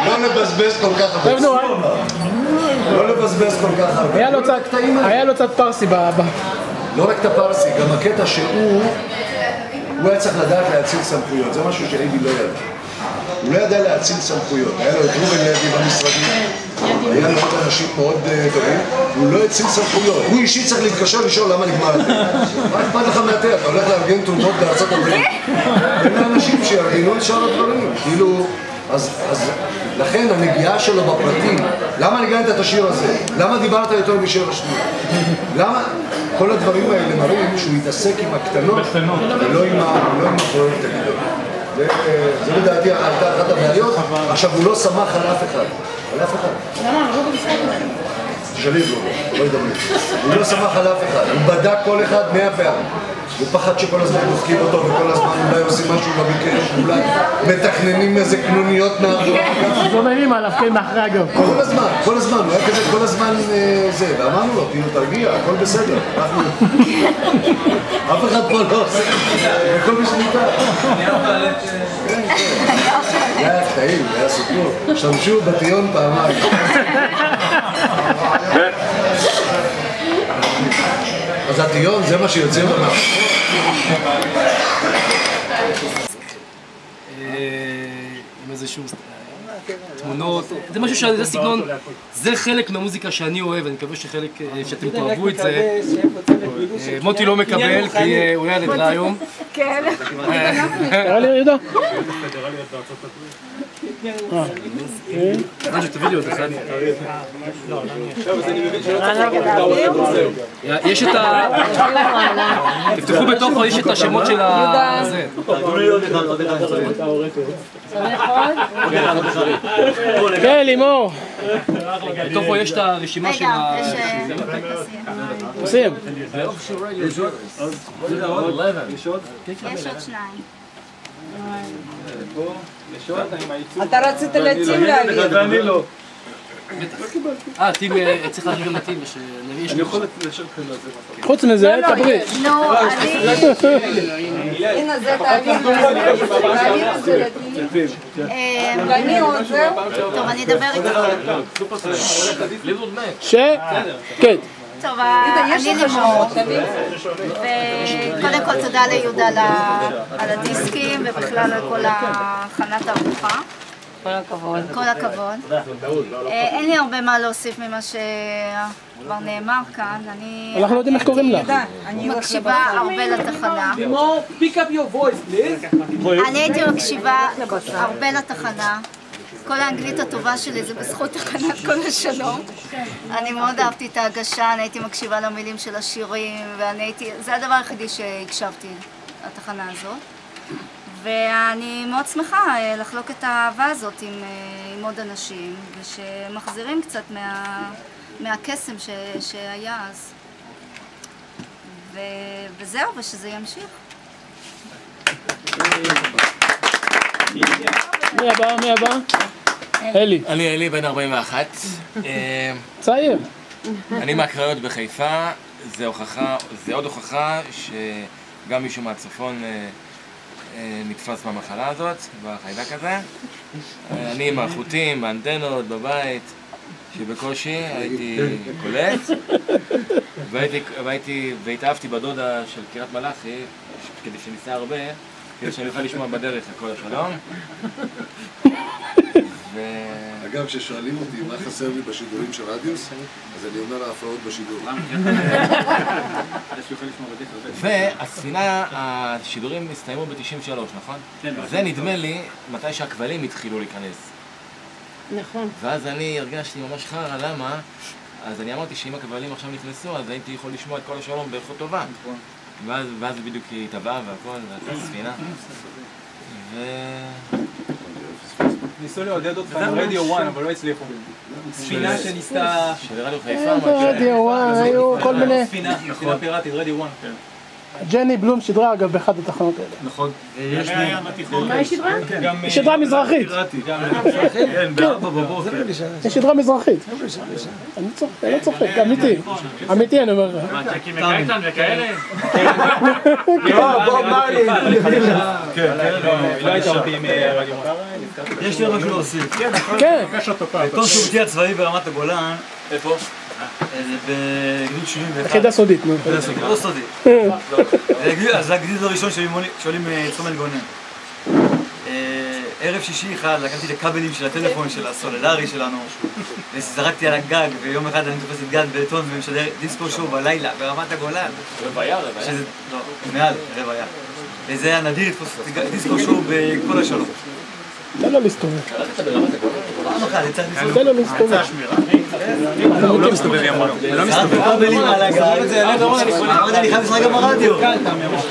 לא לבזבז כל כך הרבה. לא לבזבז כל כך הרבה. היה לו קצת פרסי באבא. לא רק את הפרסי, גם הקטע שהוא היה צריך לדעת להציל סמכויות. זה משהו שאייבי לא ידע. הוא לא ידע להציל סמכויות. היה לו את ראובן לוי במשרדים, היה לו אנשים מאוד טובים, הוא לא הציל סמכויות. הוא אישית צריך להתקשר לשאול למה נגמר התה. מה אכפת לך מהתה? אתה הולך לארגן תרומות בארצות הברית. בין האנשים שיארגנו את שאר הדברים. כאילו, אז לכן הנגיעה שלו בפרטים, למה ניגנת את השיר הזה? למה דיברת יותר משיר השנייה? למה? כל הדברים האלה מראים שהוא יתעסק עם הקטנות ולא עם הפרויקט הגדול. זה לדעתי הייתה אחת הבעיות. עכשיו הוא לא שמח על אף אחד. על אף אחד. למה? אני לא במשחק הזה. תשאלי לו, לא ידבר. הוא לא שמח על אף אחד. הוא בדק כל אחד 100 פעמים. הוא פחד שכל הזמן דוחקים אותו וכל הזמן אולי עושים משהו לא ביקש, אולי מתכננים איזה קנוניות מאחורי. זומנים עליו, כן, מאחרי הגב. כל הזמן, הוא היה כזה כל הזמן זה, ואמרנו לו, כאילו תרגיע, הכל בסדר. אף אחד פה לא עושה, הכל בשליטה. זה היה קטעים, זה היה סיפור. שמשו בטיון פעמיים. אז הטיון זה מה שיוצא ממנו. עם איזשהו תמונות, זה משהו, זה סגנון, זה חלק מהמוזיקה שאני אוהב, אני מקווה שחלק, שאתם תאהבו את זה. מוטי לא מקבל כי הוא ילד רע היום. כן. תראה לי יהודה. תביא לי עוד אחד. יש את ה... תפתחו בתוכו, יש את השמות של ה... כן, לימור. בתוכו יש את הרשימה של ה... עושים. יש עוד שניים. אתה רצית להטים להגיד. ואני לא. טים, צריך להגיד גם לטים. אני יכול לשאול כאן על זה. חוץ מזה, תברית. לא, הנה זה תעביר את זה לטים. ואני עוזר. טוב, אני אדבר איתך. כן. טוב, אני לימור, וקודם כל תודה ליהודה על הדיסקים ובכלל על כל הכנת הארוחה. כל הכבוד. כל הכבוד. אין לי הרבה מה להוסיף ממה שכבר נאמר כאן. אנחנו לא יודעים איך קוראים לך. אני מקשיבה הרבה לתחנה. אני הייתי מקשיבה הרבה לתחנה. כל האנגלית הטובה שלי זה בזכות תחנת כל השלום. אני מאוד אהבתי את ההגשה, אני הייתי מקשיבה למילים של השירים, זה הדבר היחידי שהקשבתי לתחנה הזאת. ואני מאוד שמחה לחלוק את האהבה הזאת עם עוד אנשים, ושמחזירים קצת מהקסם שהיה אז. וזהו, ושזה ימשיך. מי הבא? מי הבא? אלי. אני אלי, בן 41. צעיר. אני מהקריות בחיפה. זה עוד הוכחה שגם מישהו מהצפון נתפס במחלה הזאת, בחיידק הזה. אני עם החוטים, באנטנות, בבית, שבקושי הייתי קולט. והתאהבתי בדודה של קריית מלאכי, כדי שניסה הרבה. כדי שאני אוכל לשמוע בדרך הכל השלום. אגב, כששואלים אותי מה חסר לי בשידורים של רדיוס, אז אני אומר ההפרעות בשידור. והספינה, השידורים הסתיימו ב-93, נכון? זה נדמה לי מתי שהכבלים התחילו להיכנס. נכון. ואז אני הרגשתי ממש חרא, למה? אז אני אמרתי שאם הכבלים עכשיו נכנסו, אז הייתי יכול לשמוע את כל השלום באיכות טובה. ואז בדיוק היא טבעה והכל, והייתה ספינה. ניסו לעודד אותך עם רדיו 1, אבל לא הצליחו. ספינה שניסתה... של רדיו חיפה? רדיו 1, היו כל מיני... ספינה פיראטית, רדיו 1. ג'ני בלום שידרה אגב באחד התחנות האלה. נכון. מה היא שידרה? היא שידרה מזרחית. כן, ב4 בבוקר. היא שידרה מזרחית. אני לא צוחק, אמיתי. אמיתי אני אומר לך. מה, צ'קי מקייטן וכאלה? בוא, מה לי? כן, לא הייתה אותי עם רדיו. יש לי עוד משהו להוסיף. כן. בתור שירותי הצבאי ברמת הגולן. איפה? בגדוד 71. יחידה סודית, נו. לא סודית. אז זה הגדוד הראשון שעולים צומת גונן. ערב שישי אחד לקחתי את הכבלים של הטלפון של הסולדרי שלנו וזרקתי על הגג, ויום אחד אני תופס את גד בטון ומשדר דיסקו שואו בלילה ברמת הגולן. רבעיה? לא, מעל רבעיה. וזה היה נדיר לתפוס דיסקו שואו בכל השלום. תן לו להסתובב. פעם אחת, צריך להסתובב. תן לו להסתובב. הוא לא מסתובב, היא אמרה. הוא לא מסתובב. כבלים על הגג. אני חייב לשחק גם ברדיו.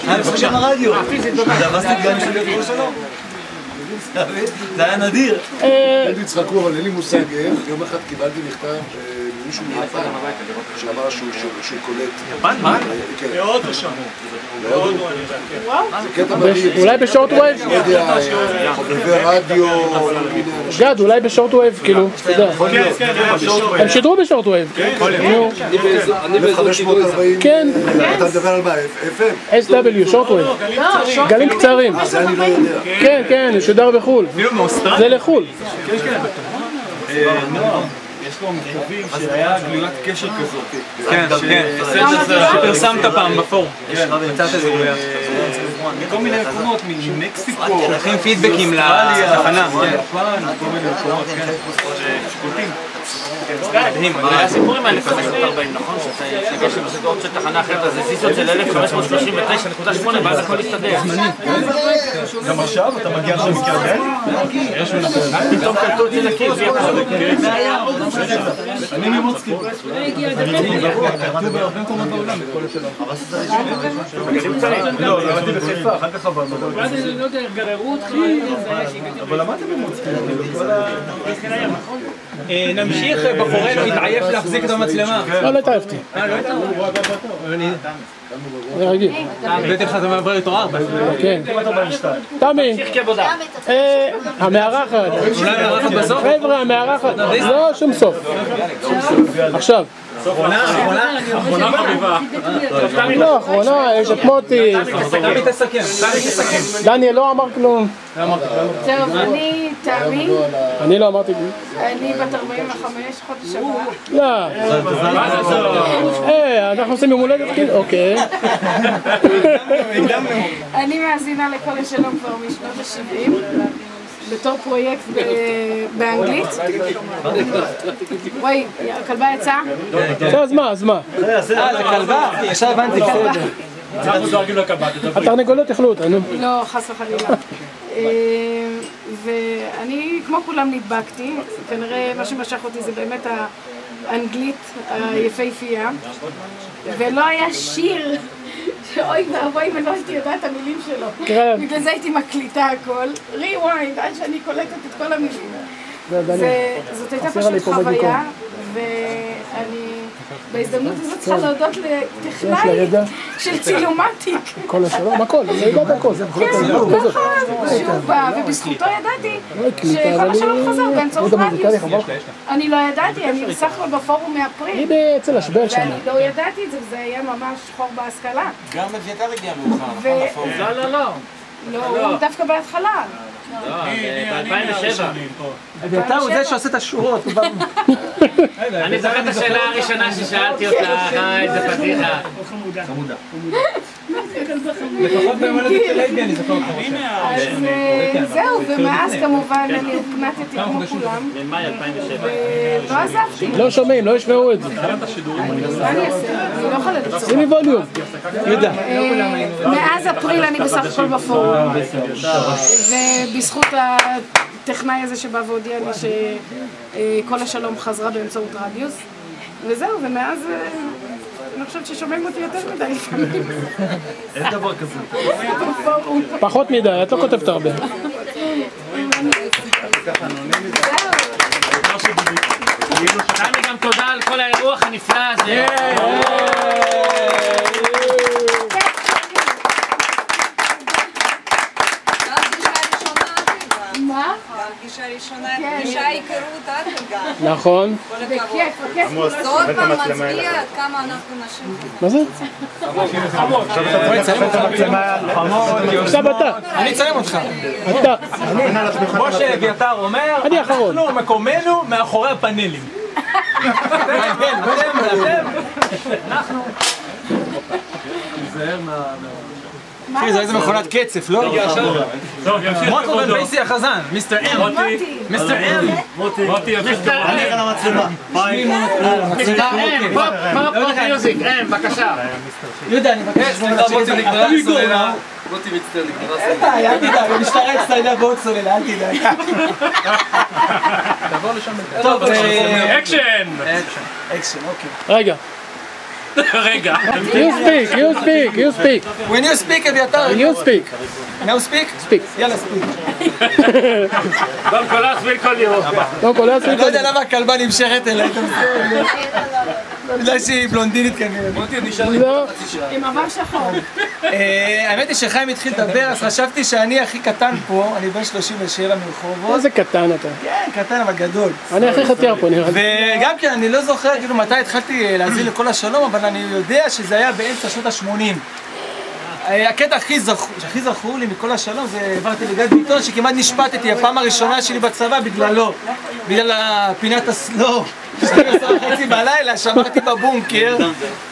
חייב לשחק גם ברדיו. דבסתי גם של כל השלום. זה היה נדיר. תצחקו, אבל אין לי מושג איך. יום אחד קיבלתי מכתב מישהו מיפן שאמר שהוא קולט. יפן? מה? בהודו שם. בהודו אני יודע. זה קטע מדהים. אולי בשורט ווייב? לא יודע, חובבי רדיו. גד, אולי בשורט ווייב, כאילו, אתה יודע. הם שידרו בשורט ווייב. אני 1540. כן. אתה מדבר על מה? FM? SW, שורט ווייב. גלים קצרים. זה אני לא יודע. כן, כן, הוא שודר בחו"ל. זה לחו"ל. כן, כן. יש לו מכתבים שהיה גלולת קשר כזאת. כן, כן. שפרסמת פעם בפורום. מצאת איזה גלולת. מכל מיני מקומות, ממקסיקו. שלכם פידבקים לתחנה. יפן, כל מיני מקומות, כן. שקולטים. מדהים, היה סיפור עם ה-1540, נכון? שהגשם עושה עוד של תחנה אחרת, אז הזיזות של 1539.8 ואז הכל הסתדר. גם עכשיו? אתה מגיע עכשיו מקרדל? פתאום קלטו את זה לקיר. אני ממוצקי. קלטו בהרבה מקומות בעולם בכל השלום. לא, למדתי בחיפה, אחר כך עברנו. ואז אני לא יודע, גררו אותך, אבל למדת במוצקי. נמשיך, בחורנו התעייף להחזיק את המצלמה. לא התעייפתי. זה רגיל. הבאתי לך את המעבר לתור 4. כן. תמי, המארחת. אולי המארחת בסוף? חבר'ה, המארחת. לא, שום סוף. עכשיו. אחרונה חביבה. לא, אחרונה, יש את מוטי. תמי תסכם. דניאל לא אמר כלום. טוב, אני תמי. אני לא אמרתי כלום. אני בת 45, חודש הבא. לא. אנחנו עושים יום הולדת כאילו? אוקיי. אני מאזינה לכל השלום כבר משנות ה-70 בתור פרויקט באנגלית. וואי, הכלבה יצאה? אז מה? זה כלבה? עכשיו הבנתי, בסדר. אנחנו דואגים לכלבה. התרנגולות יאכלו אותה, נו. לא, חס וחלילה. ואני כמו כולם נדבקתי, כנראה מה שמשך אותי זה באמת האנגלית היפהפייה, ולא היה שיר שאוי ואבוי אם אני לא הייתי יודעת את המילים שלו. בגלל זה הייתי מקליטה הכל, ריוויינד, עד שאני קולטת את כל המילים. זאת הייתה פשוט חוויה, ואני בהזדמנות הזאת צריכה להודות לטכנאי של צילומטיק. כל השלום, הכל, זה יודעת הכל. כן, נכון, שהוא בא, ובזכותו ידעתי שכל השלום חזר באמצעות רדיוס. אני לא ידעתי, אני בסך הכל בפורום מאפריל. היא אצל השבל שם. ואני לא ידעתי את זה, וזה היה ממש חור בהשכלה. גם אביתר הגיע מאוחר, נכון? לא, דווקא בהתחלה. ב-2007. אביתר הוא זה שעושה את השורות. אני זוכר את השאלה הראשונה ששאלתי אותה, איזה פתיחה. חמודה. לפחות במולדת של לייבי אני זוכר אותך. אז זהו, ומאז כמובן אני הקנטתי כמו כולם. במאי 2007. ולא עזבתי. לא שומעים, לא ישמעו את זה. מה אני אעשה? אני לא יכולה לצחוק. שימי ווליום. ידע. מאז אפריל אני בסך הכל בפורום. ובזכות הטכנאי הזה שבא והודיע לי שכל השלום חזרה באמצעות רדיוס. וזהו, ומאז אני חושבת ששומעים אותי יותר מדי לפעמים. אין דבר כזה. פחות מדי, את לא כותבת הרבה. תמי גם תודה על כל האירוח הנפלא הזה. מה? פגישה ראשונה, פגישה היכרות עד רגע. נכון. בכיף. זה עוד פעם מצביע עד כמה אנחנו נשים. מה זה? עכשיו אתה. אני אצלם אותך. אתה. כמו שאביתר אומר, אני אחרון. אנחנו מקומנו מאחורי הפאנלים. כן, אתם. אנחנו. תיזהר אחי, זה איזה מכונת קצף, לא? מוטו ובייסי החזן, מיסטר אם. מיסטר אם. מוטי, אני על המצלמה. מיסטר אם, פופ מיוזיק, אם, בבקשה. יהודה, אני מבקש מוטי נגדרה סוללה. מוטי מצטער נגדרה סוללה. אל תדאג, המשטרה הצטיידה בעוד סוללה, אל תדאג. תעבור לשם. טוב, אקשן! אקשן, אוקיי. רגע. רגע. You speak. When you speak, אביתר. When you speak. Now speak? Speak. יאללה, speak. Don Colas will call you. אני לא יודע למה הכלבה נמשכת אליי, אתה מסתכל. בגלל שהיא בלונדינית כנראה. מוטי, נשאר לי חצי שעה. עם עבר שחור. האמת היא שחיים התחיל לדבר, אז חשבתי שאני הכי קטן פה, אני בן 37 מרחובות. איזה קטן אתה. כן, קטן אבל גדול. אני הכי חתיאר פה נראה לי. וגם כן, אני לא זוכר כאילו מתי התחלתי להזין לכל השלום, אבל אני יודע שזה היה באמצע שנות ה-80. הקטע הכי זכור לי מכל השלום זה העברתי לגד ביטון שכמעט נשפטתי הפעם הראשונה שלי בצבא בגללו, בגלל הפינת הסלו. 12:30 בלילה שמרתי בבונקר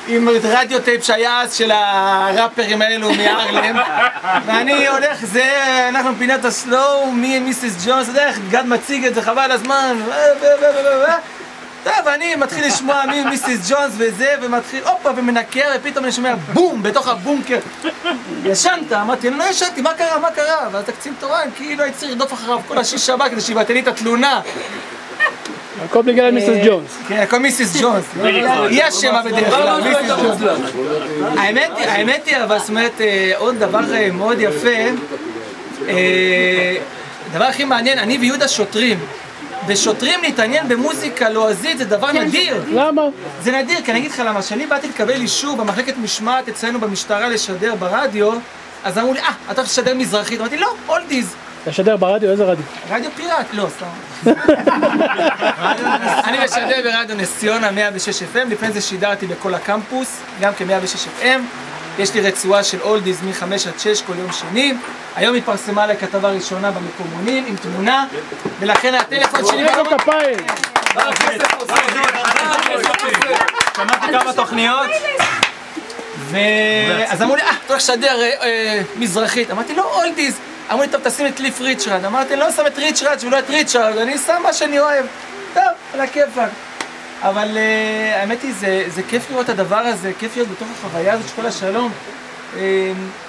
עם רדיו טייפ שהיה אז של הראפרים האלו מהארלם ואני הולך, אנחנו פינת הסלו, מי מיסיס ג'ונס, גד מציג את זה חבל הזמן טוב, אני מתחיל לשמוע מי מיסיס ג'ונס וזה, ומתחיל, הופה, ומנקר, ופתאום אני שומע בום, בתוך הבונקר. ישנת? אמרתי, אני לא ישנתי, מה קרה? ואז הקצין תורן, כאילו הייתי צריך לרדוף אחריו כל השיש שבת כדי שיבטל לי את התלונה. הכל בגלל מיסיס ג'ונס. כן, הכל מיסיס ג'ונס. היא אשמה בדרך כלל, מיסיס ג'ונס. האמת היא, אבל זאת אומרת, עוד דבר מאוד יפה, דבר הכי מעניין, אני ויהודה שוטרים. ושוטרים להתעניין במוזיקה לועזית זה דבר נדיר. למה? זה נדיר, כי אני אגיד לך למה, כשאני באתי לקבל אישור במחלקת משמעת אצלנו במשטרה לשדר ברדיו, אז אמרו לי, אתה הולך לשדר מזרחית? אמרתי, לא, אולדיז. לשדר ברדיו? איזה רדיו? רדיו פיראט, לא, סתם. אני משדר ברדיו נס ציונה 106 FM, לפני זה שידרתי בכל הקמפוס, גם כ-106 FM. יש לי רצועה של אולדיז מ-5 עד 6 כל יום שני. היום התפרסמה עליי כתבה ראשונה במקומונים עם תמונה, ולכן הטלפון שלי... כפיים! שמעתי כמה תוכניות. אז אמרו לי, אתה הולך לשדר מזרחית. אמרתי, לא, אולדיז. אמרו לי, טוב, תשים את קליף ריצ'רד. אמרתי, אני לא שם את ריצ'רד ולא את ריצ'רד, אני שם מה שאני אוהב. טוב, על הכיפאק. אבל האמת היא, זה כיף לראות את הדבר הזה, כיף להיות בתוך החוויה הזאת של כל השלום.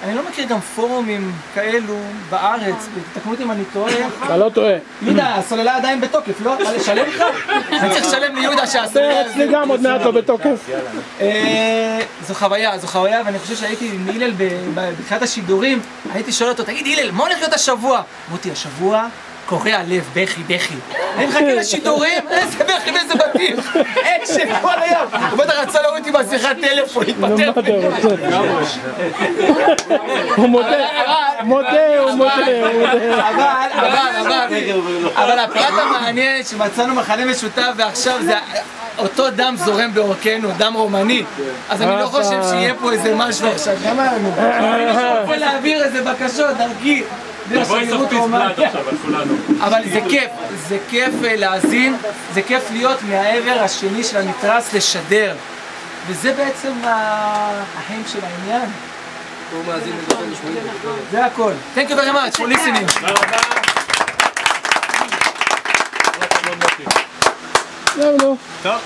אני לא מכיר גם פורומים כאלו בארץ, תקנו אותי אם אני טועה. אתה לא טועה. יהודה, הסוללה עדיין בתוקף, לא? מה לשלם לך? אני צריך לשלם ליהודה שהסוללה... אצלי גם עוד מעט לא בתוקף. זו חוויה, ואני חושב שהייתי עם הלל בתחילת השידורים, הייתי שואל אותו, תגיד הלל, מה הולך להיות השבוע? אמרתי, השבוע קורע לב, בכי. אני מחכה לשידורים, איזה בכי ואיזה בתים. אקשן, כל היום. הוא בטח רצה להוריד אותי בשיחת טלפון, התפטר. הוא מודה. אבל הפרט המעניין שמצאנו מחנה משותף ועכשיו זה אותו דם זורם בעורקנו, דם רומני. אז אני לא חושב שיהיה פה איזה משהו עכשיו. גם לנו. אני יכול להעביר איזה בקשות דרכי. אבל זה כיף להאזין, זה כיף להיות מהעבר השני של המתרס לשדר, וזה בעצם החיים של העניין. זה הכל. Thank you very much for listening. זהו,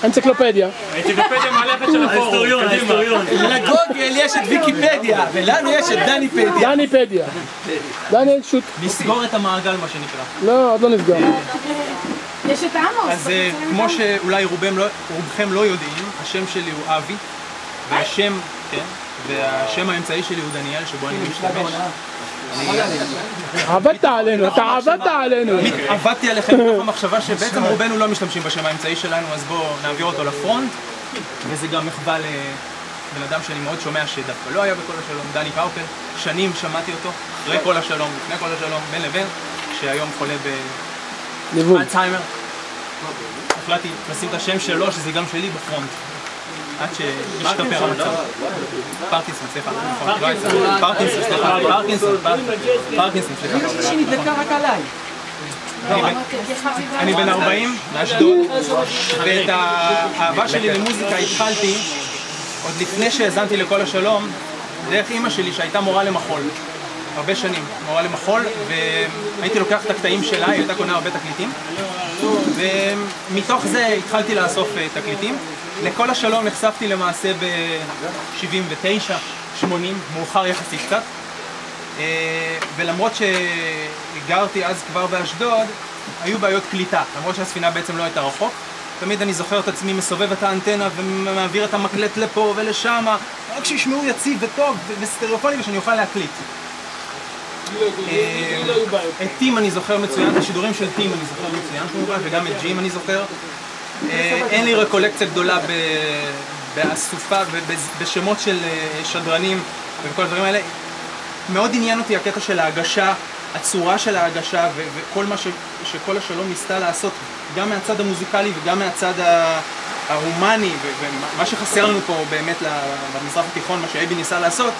אנציקלופדיה. האנציקלופדיה מהלכת של הפורום. ההיסטוריון. לגוגל יש את ויקיפדיה, ולנו יש את דניפדיה. דניאל שוט. נסגור את המעגל, מה שנקרא. לא, עוד לא נסגר. יש את עמוס. אז כמו שאולי רובכם לא יודעים, השם שלי הוא אבי, והשם האמצעי שלי הוא דניאל, שבו אני משתמש. עבדת עלינו, אתה עבדת עלינו. עבדתי עליכם בתוך המחשבה שבעצם רובנו לא משתמשים בשם האמצעי שלנו, אז בואו נעביר אותו לפרונט, וזה גם מחווה לבן אדם שאני מאוד שומע שדווקא לא היה בכל השלום, דני פאופל. שנים שמעתי אותו, אחרי כל השלום, לפני כל השלום, בין לבין, שהיום חולה באלצהיימר. החלטתי לשים את השם שלו, שזה גם שלי, בפרונט. עד שישתפר המצב. פרקינסון, סליחה. פרקינסון, סליחה. שנדלקה רק עליי. אני בן 40, מאשדוד, ואת האהבה שלי למוזיקה התחלתי עוד לפני שהאזנתי לכל השלום, דרך אימא שלי שהייתה מורה למחול. הרבה שנים, מורה למחול, והייתי לוקח את הקטעים שלה, היא הייתה קונה הרבה תקליטים, ומתוך זה התחלתי לאסוף תקליטים. לכל השלום נחשפתי למעשה ב-79, 80, מאוחר יחסית קצת, ולמרות שגרתי אז כבר באשדוד, היו בעיות קליטה, למרות שהספינה בעצם לא הייתה רחוק. תמיד אני זוכר את עצמי מסובב את האנטנה ומעביר את המקלט לפה ולשם, רק שישמעו יציב וטוב וסטריאופוני ושאני אוכל להקליט. את טים אני זוכר מצוין, את השידורים של טים אני זוכר מצוין כמובן, וגם את ג'ים אני זוכר. אין לי רקולקציה גדולה באסופה ובשמות של שדרנים וכל הדברים האלה. מאוד עניין אותי הקטע של ההגשה, הצורה של ההגשה וכל מה שכל השלום ניסתה לעשות, גם מהצד המוזיקלי וגם מהצד ההומני, ומה שחסר לנו פה באמת במזרח התיכון, מה שאבי ניסה לעשות,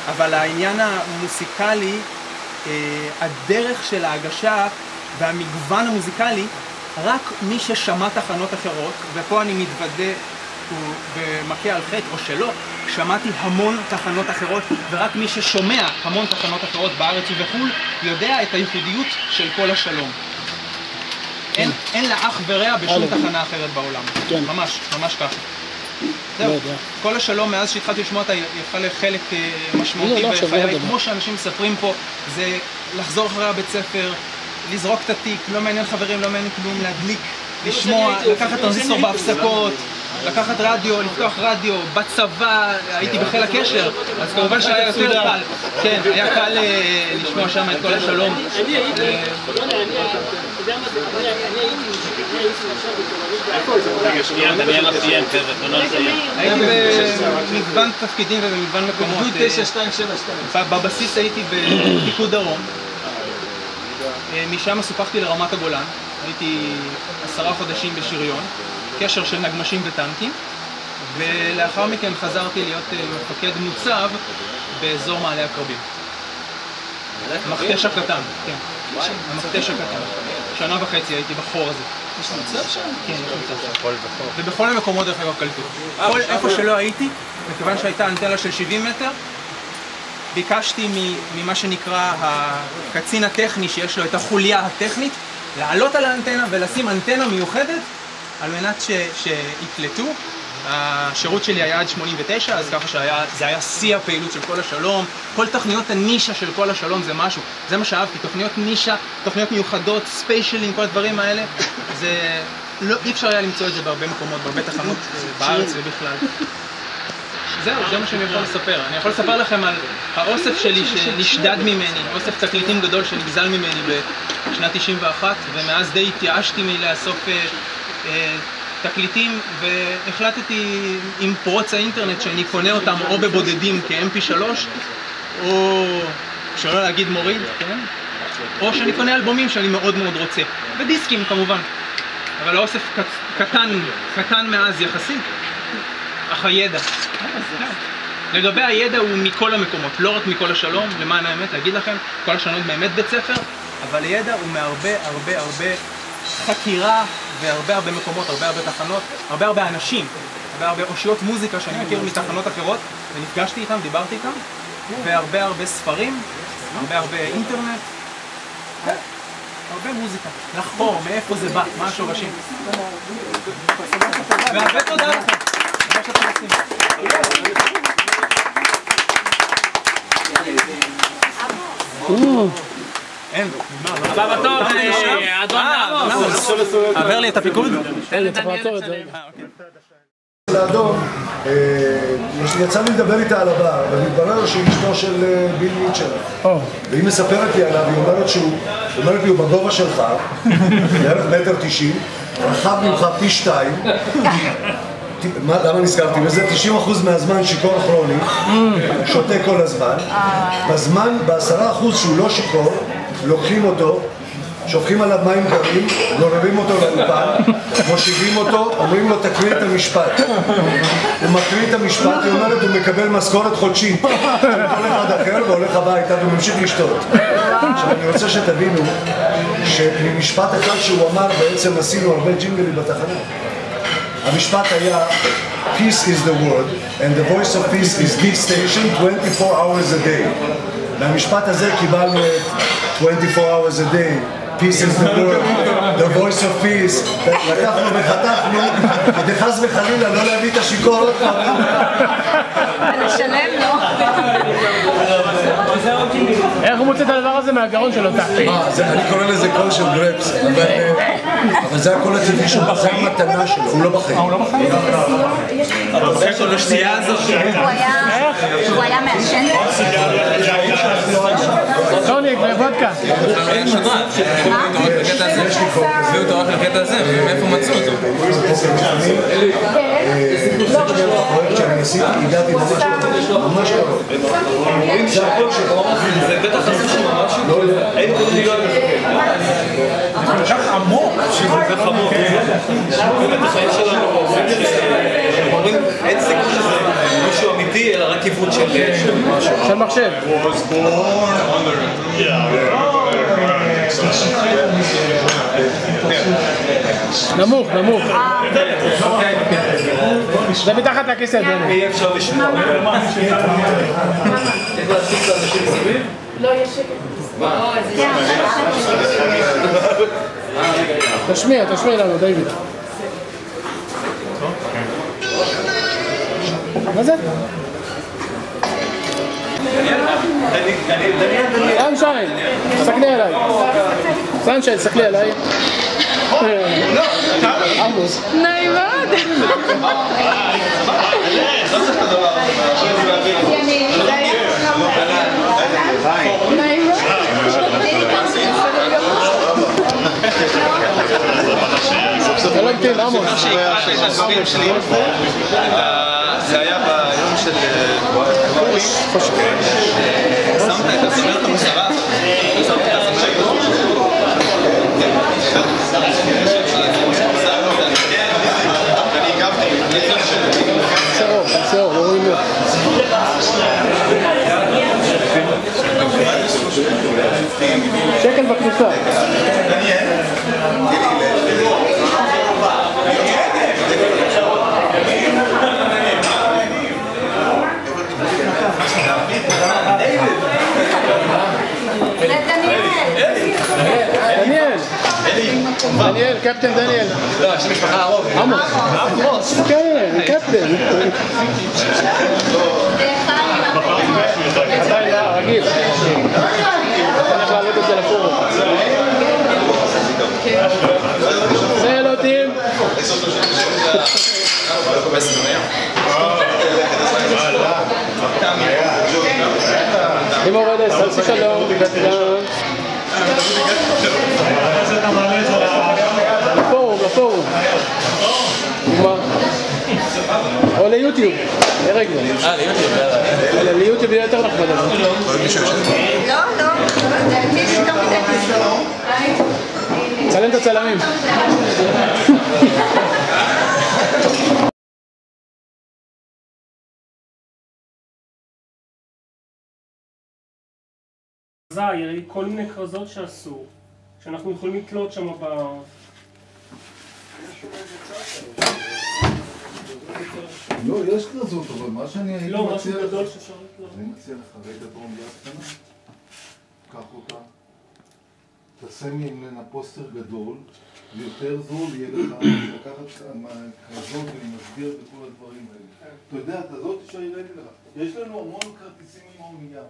אבל העניין המוסיקלי, הדרך של ההגשה והמגוון המוזיקלי, רק מי ששמע תחנות אחרות, ופה אני מתוודה ומכה על חטא או שלא, שמעתי המון תחנות אחרות, ורק מי ששומע המון תחנות אחרות בארץ ובחו"ל יודע את הייחודיות של כל השלום. אין לה אח ורע בשום תחנה אחרת בעולם. ממש, ממש ככה. זהו, כל השלום מאז שהתחלתי לשמוע אותה יפה לחלק משמעותי בחיי, כמו שאנשים מספרים פה, זה לחזור אחרי הבית ספר, לזרוק את התיק, לא מעניין חברים, לא מעניין כלום, להדליק, לשמוע, לקחת טרנזיסטור בהפסקות, לקחת רדיו, לפתוח רדיו, בצבא, הייתי בחיל הקשר, אז כמובן שהיה יותר קל, כן, היה קל לשמוע שם את כל השלום. הייתי במגוון תפקידים ובמגוון מקומות. בבסיס הייתי בפיקוד דרום, משם סופחתי לרמת הגולן, הייתי 10 חודשים בשריון, קשר של נגמשים וטנקים, ולאחר מכן חזרתי להיות מפקד מוצב באזור מעלה הקרבים. המכתש הקטן, כן. המכתש הקטן. 1.5 שנה הייתי בחור הזה. יש מוצב שם? כן, יש מוצב שם. ובכל המקומות דרך אגב קלטו. איפה שלא הייתי, מכיוון שהייתה אנטנה של 70 מטר, ביקשתי ממה שנקרא הקצין הטכני, שיש לו את החוליה הטכנית, לעלות על האנטנה ולשים אנטנה מיוחדת על מנת שיקלטו. השירות שלי היה עד 89, אז ככה שזה היה שיא הפעילות של כל השלום. כל תוכניות הנישה של כל השלום זה משהו, זה מה שאהבתי, תוכניות נישה, תוכניות מיוחדות, ספיישלים, כל הדברים האלה. אי אפשר היה למצוא את זה בהרבה מקומות, בהרבה תחנות בארץ ובכלל. זהו, זה מה שאני יכול לספר. אני יכול לספר לכם על האוסף שלי שנשדד ממני, אוסף תקליטים גדול שנגזל ממני בשנת 91, ומאז די התייאשתי מלאסוף תקליטים, והחלטתי עם פרוץ האינטרנט שאני קונה אותם או בבודדים כ-MP3, או שלא להגיד מוריד, כן? או שאני קונה אלבומים שאני מאוד מאוד רוצה, ודיסקים כמובן. אבל האוסף קטן מאז יחסית. אך הידע. לגבי הידע הוא מכל המקומות, לא רק מכל השלום, למען האמת, להגיד לכם, כל השלום באמת בית ספר, אבל הידע הוא מהרבה הרבה חקירה והרבה מקומות, הרבה תחנות, הרבה אנשים, הרבה אושיות מוזיקה שאני מכיר מתחנות אחרות, ונפגשתי איתם, דיברתי איתם, והרבה ספרים, הרבה אינטרנט, הרבה מוזיקה, לחקור, מאיפה זה בא, מה השורשים. והרבה תודה לכם. אין, הבא בתור, אדון עמוס. עבר לי את הפיקוד? אין לי, צריך לעצור את זה. לאדום, יצא לי לדבר איתה על הבר, ומתברר שהיא אשתו של ביל מיטשל. והיא מספרת לי עליו, היא אומרת לי, הוא בגובה שלך, בערך 1.90 מטר, רחב ממך פי 2, למה נזכרתי בזה? 90% מהזמן שיכור כרוני, שותה כל הזמן. ב10% שהוא לא שיכור, לוקחים אותו, שופכים עליו מים קרים, גוררים אותו לאולפן, מושיבים אותו, אומרים לו תקריא את המשפט. הוא מקריא את המשפט, היא אומרת, הוא מקבל משכורת חודשית. כל אחד אחר והולך הביתה וממשיך לשתות. עכשיו אני רוצה שתבינו שממשפט אחד שהוא אמר בעצם עשינו הרבה ג'ינגלים בתחנה. המשפט היה Peace is the word and the voice of peace is this station 24 hours a day. מהמשפט הזה קיבלנו את 24 hours a day, peace is the word, the voice of peace. לקחנו וחתכנו כדי חס וחלילה לא להביא את השיכור עוד פעם. לשלם לו. איך הוא מוצא את הדבר הזה מהגרון שלו תחתי? אני קורא לזה קול של גרפס, אבל זה הקול הטבעי שלו, זה המתנה שלו, הוא לא בחיים. הוא עושה כל השתייה הזאת. הוא היה מעשן? טוניק וודקה. אין מצב, הביאו אותו רק לקטע הזה, ומאיפה מצאו אותו? כשאני עשיתי, הגעתי ממש קרוב. זה הכל שלו. זה בטח חסר שממש אין כל מילה כל כך עמוק זה חמור באמת החיים שלנו אומרים אין סיכוי שזה משהו אמיתי אלא רק עיוות של משהו של מחשב נמוך זה מתחת לכיסא אי אפשר לשמוע צריך להספיק לאנשים מסביב? לא, יש שקט. תשמיע לנו, דיוויד. מה זה? סנשיין, תסתכלי עליי. סנשיין, תסתכלי עליי. עמוס. נעים מאוד. נעים מאוד. שלום כן, עמוס. זה היה ביום של פורים, שמת את הזמרת המוזרה הזאת, שמת את הזמרת ואני הגבתי, בסדר, לא רואים לו. שקל בכניסה. דניאל, קפטן דניאל. לא, יש לי משפחה ארוך. עמוס. כן, קפטן. עדיין לא, רגיל. צריך להעלות את זה לפורום. זה לא טים. לימור רדס, חצי שלום, לפורום. או ליוטיוב. ליוטיוב. ליוטיוב יהיה יותר נחמד. לא. צלם את הצלמים. היה כל מיני כרזות שעשו, שאנחנו יכולים לקלוט שם לא, יש כרזות, אבל מה שאני הייתי לא, מציע משהו לך... גדול שאפשר לקלוט. אני מציע לך רגע בום יד קטנה, קח אותה, תעשה מן הפוסטר גדול, ויותר זול יהיה לך לקחת כרזות ולמסביר וכל הדברים האלה. אתה יודע, את הזאת שהראיתי לך, יש לנו המון כרטיסים עם האונייה.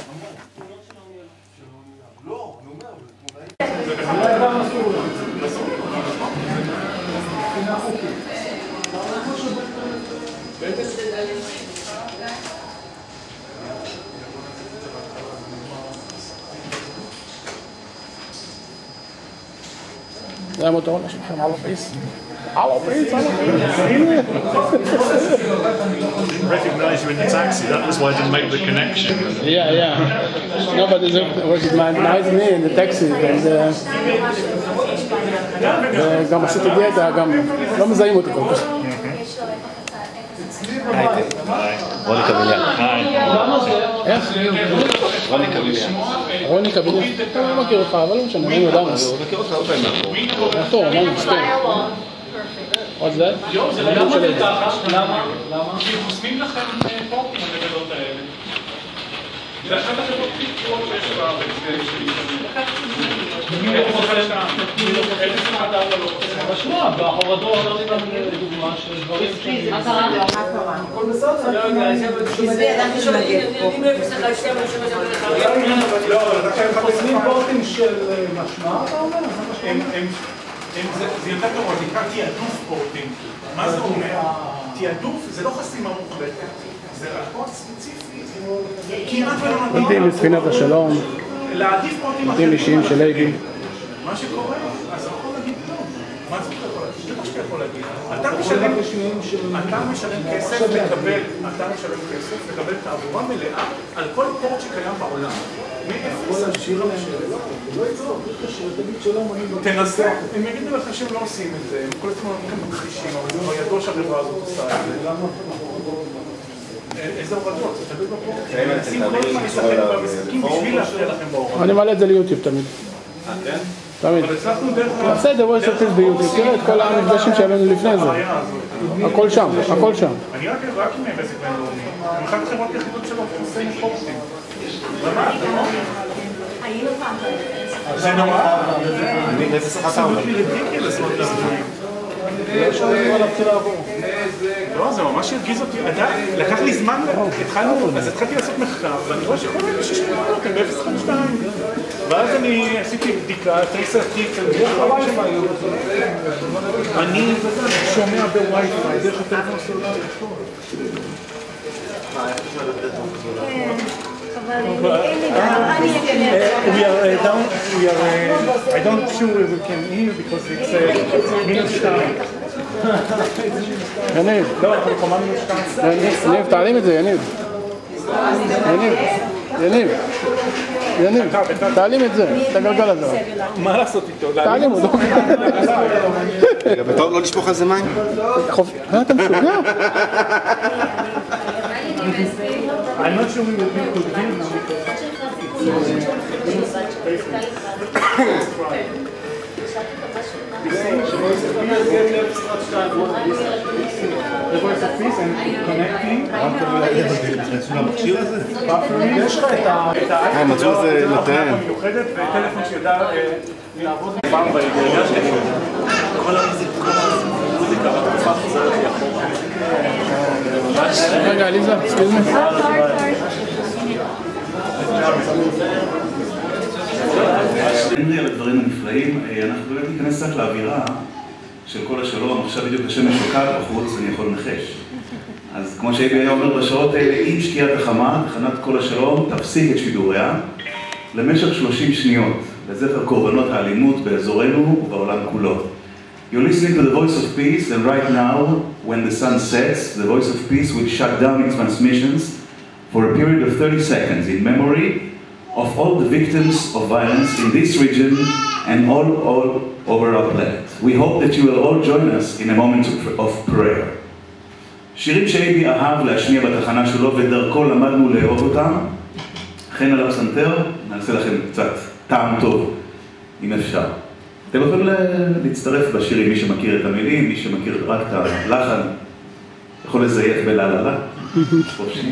המון. תמונות של האונייה. לא, אני אומר, אבל תמונה היא... זה המוטורולה שלכם, על הפיס. Recognize you in the taxi, that was why I didn't make the connection. Yeah. Nobody recognized me in the taxi. גם עשיתי דיאטה, גם לא מזהים אותי כל כך. רוני קביליאן. איך? רוני קביליאן. אני לא מכיר אותך, אבל לא משנה, אני יודע מה. אני מכיר אותך הרבה פעמים. טוב, אמרנו, שתי. עוד זה? זה למה זה ככה? למה? כי חוסמים לכם פורטים המגדות האלה. זה אחת החברות פיתוח שיש בארץ שלי. איך חוזר שאתה? איזה שמעת אתה לא חוזר? בשמוע, בהורדו אמרתי גם דוגמה של דברים שלי. מה קרה? הכל בסדר. לא יודע, אני שומעים מאפס לך שתי אנשים לא, אבל אתה חוסמים פורטים של משמע, אתה אומר? זה יותר טוב, זה נקרא תיעדוף פורטים. מה זה אומר? תיעדוף זה לא חסימה מוחלטת, זה רק ספציפי, כמעט ולא נדון. עומדים בספינת השלום, עומדים אישיים של אייבי. מה שקורה, אז אתה יכול להגיד לא. מה זה אתה יכול להגיד? זה מה שאתה יכול להגיד. אתה משלם כסף לקבל תעבורה מלאה על כל פורט שקיים בעולם. תנסה, הם יגידו לך שהם לא עושים את זה, הם כל הזמן מכחישים, אבל זה לא ידוע שהחברה הזאת עושה את זה. איזה הורדות? זה תלוי בפורט. הם מנסים כל הזמן לשחק במשחקים בשביל להשאיר לכם בהורדות. אני מעלה את זה ליוטיוב תמיד. כן? תמיד. תעשה את זה voice of peace ביוטיוב, תראה את כל המפגשים שהבאנו לפני זה. הכל שם, הכל שם. אני רק עם בזק בינלאומי. הם אחת החברות יחידות שלו עושים פורטים. היינו פעם. זה נורא. אני באיזה שחת ארבע. לא, זה ממש הרגיז אותי. לקח לי זמן, אז התחלתי לעשות מחקר, ואני רואה שכל מיני ששמעתם ב-052. ואז אני עשיתי בדיקה, טריסרתי אצל דרך שהם היו. אני שומע בווי-פיי, דרך הטלפון הסלולרי. I don't sure we can hear because it's minus 2. יניב, יניב, תעלים את זה, יניב. יניב, תעלים את זה, את הגלגל הזה. מה לעשות איתו? תעלים אותו. רגע, בטוב לא לשפוך על זה מים? אתה משוגע? I'm not sure we will be good now יש לך את האייפון, מצאו זה לתאם. המיוחדת וטלפון שיודע לעבוד פעם בהיגריה שלי. כל המוזיקה בתקופה חוזרת לי אחורה. רגע, אליזה, סקיז מי. נדרי על הדברים הנפלאים, אנחנו באמת ניכנס קצת לאווירה של כל השלום. עכשיו בדיוק השמש שוקעת בחוץ, אני יכול לנחש. אז כמו שהייתי היה אומר בשעות האלה, עם שקיעת החמה, תחנת כל השלום תפסיק את שידוריה למשך 30 שניות, לזכר קורבנות האלימות באזורנו ובעולם כולו. You're listening to the Voice of Peace, and right now, when the sun sets, the Voice of Peace will shut down its transmissions for a period of 30 seconds in memory of all the victims of violence in this region and all over our planet. We hope that you will all join us in a moment of prayer. שירים שאייבי אהב להשמיע בתחנה שלו ודרכו למדנו לאהוב אותם. חן על הפסנתר, נעשה לכם קצת טעם טוב, אם אפשר. אתם יכולים להצטרף בשירים, מי שמכיר את המילים, מי שמכיר רק את הלחן, יכול לזייף בלהללה. חופשי.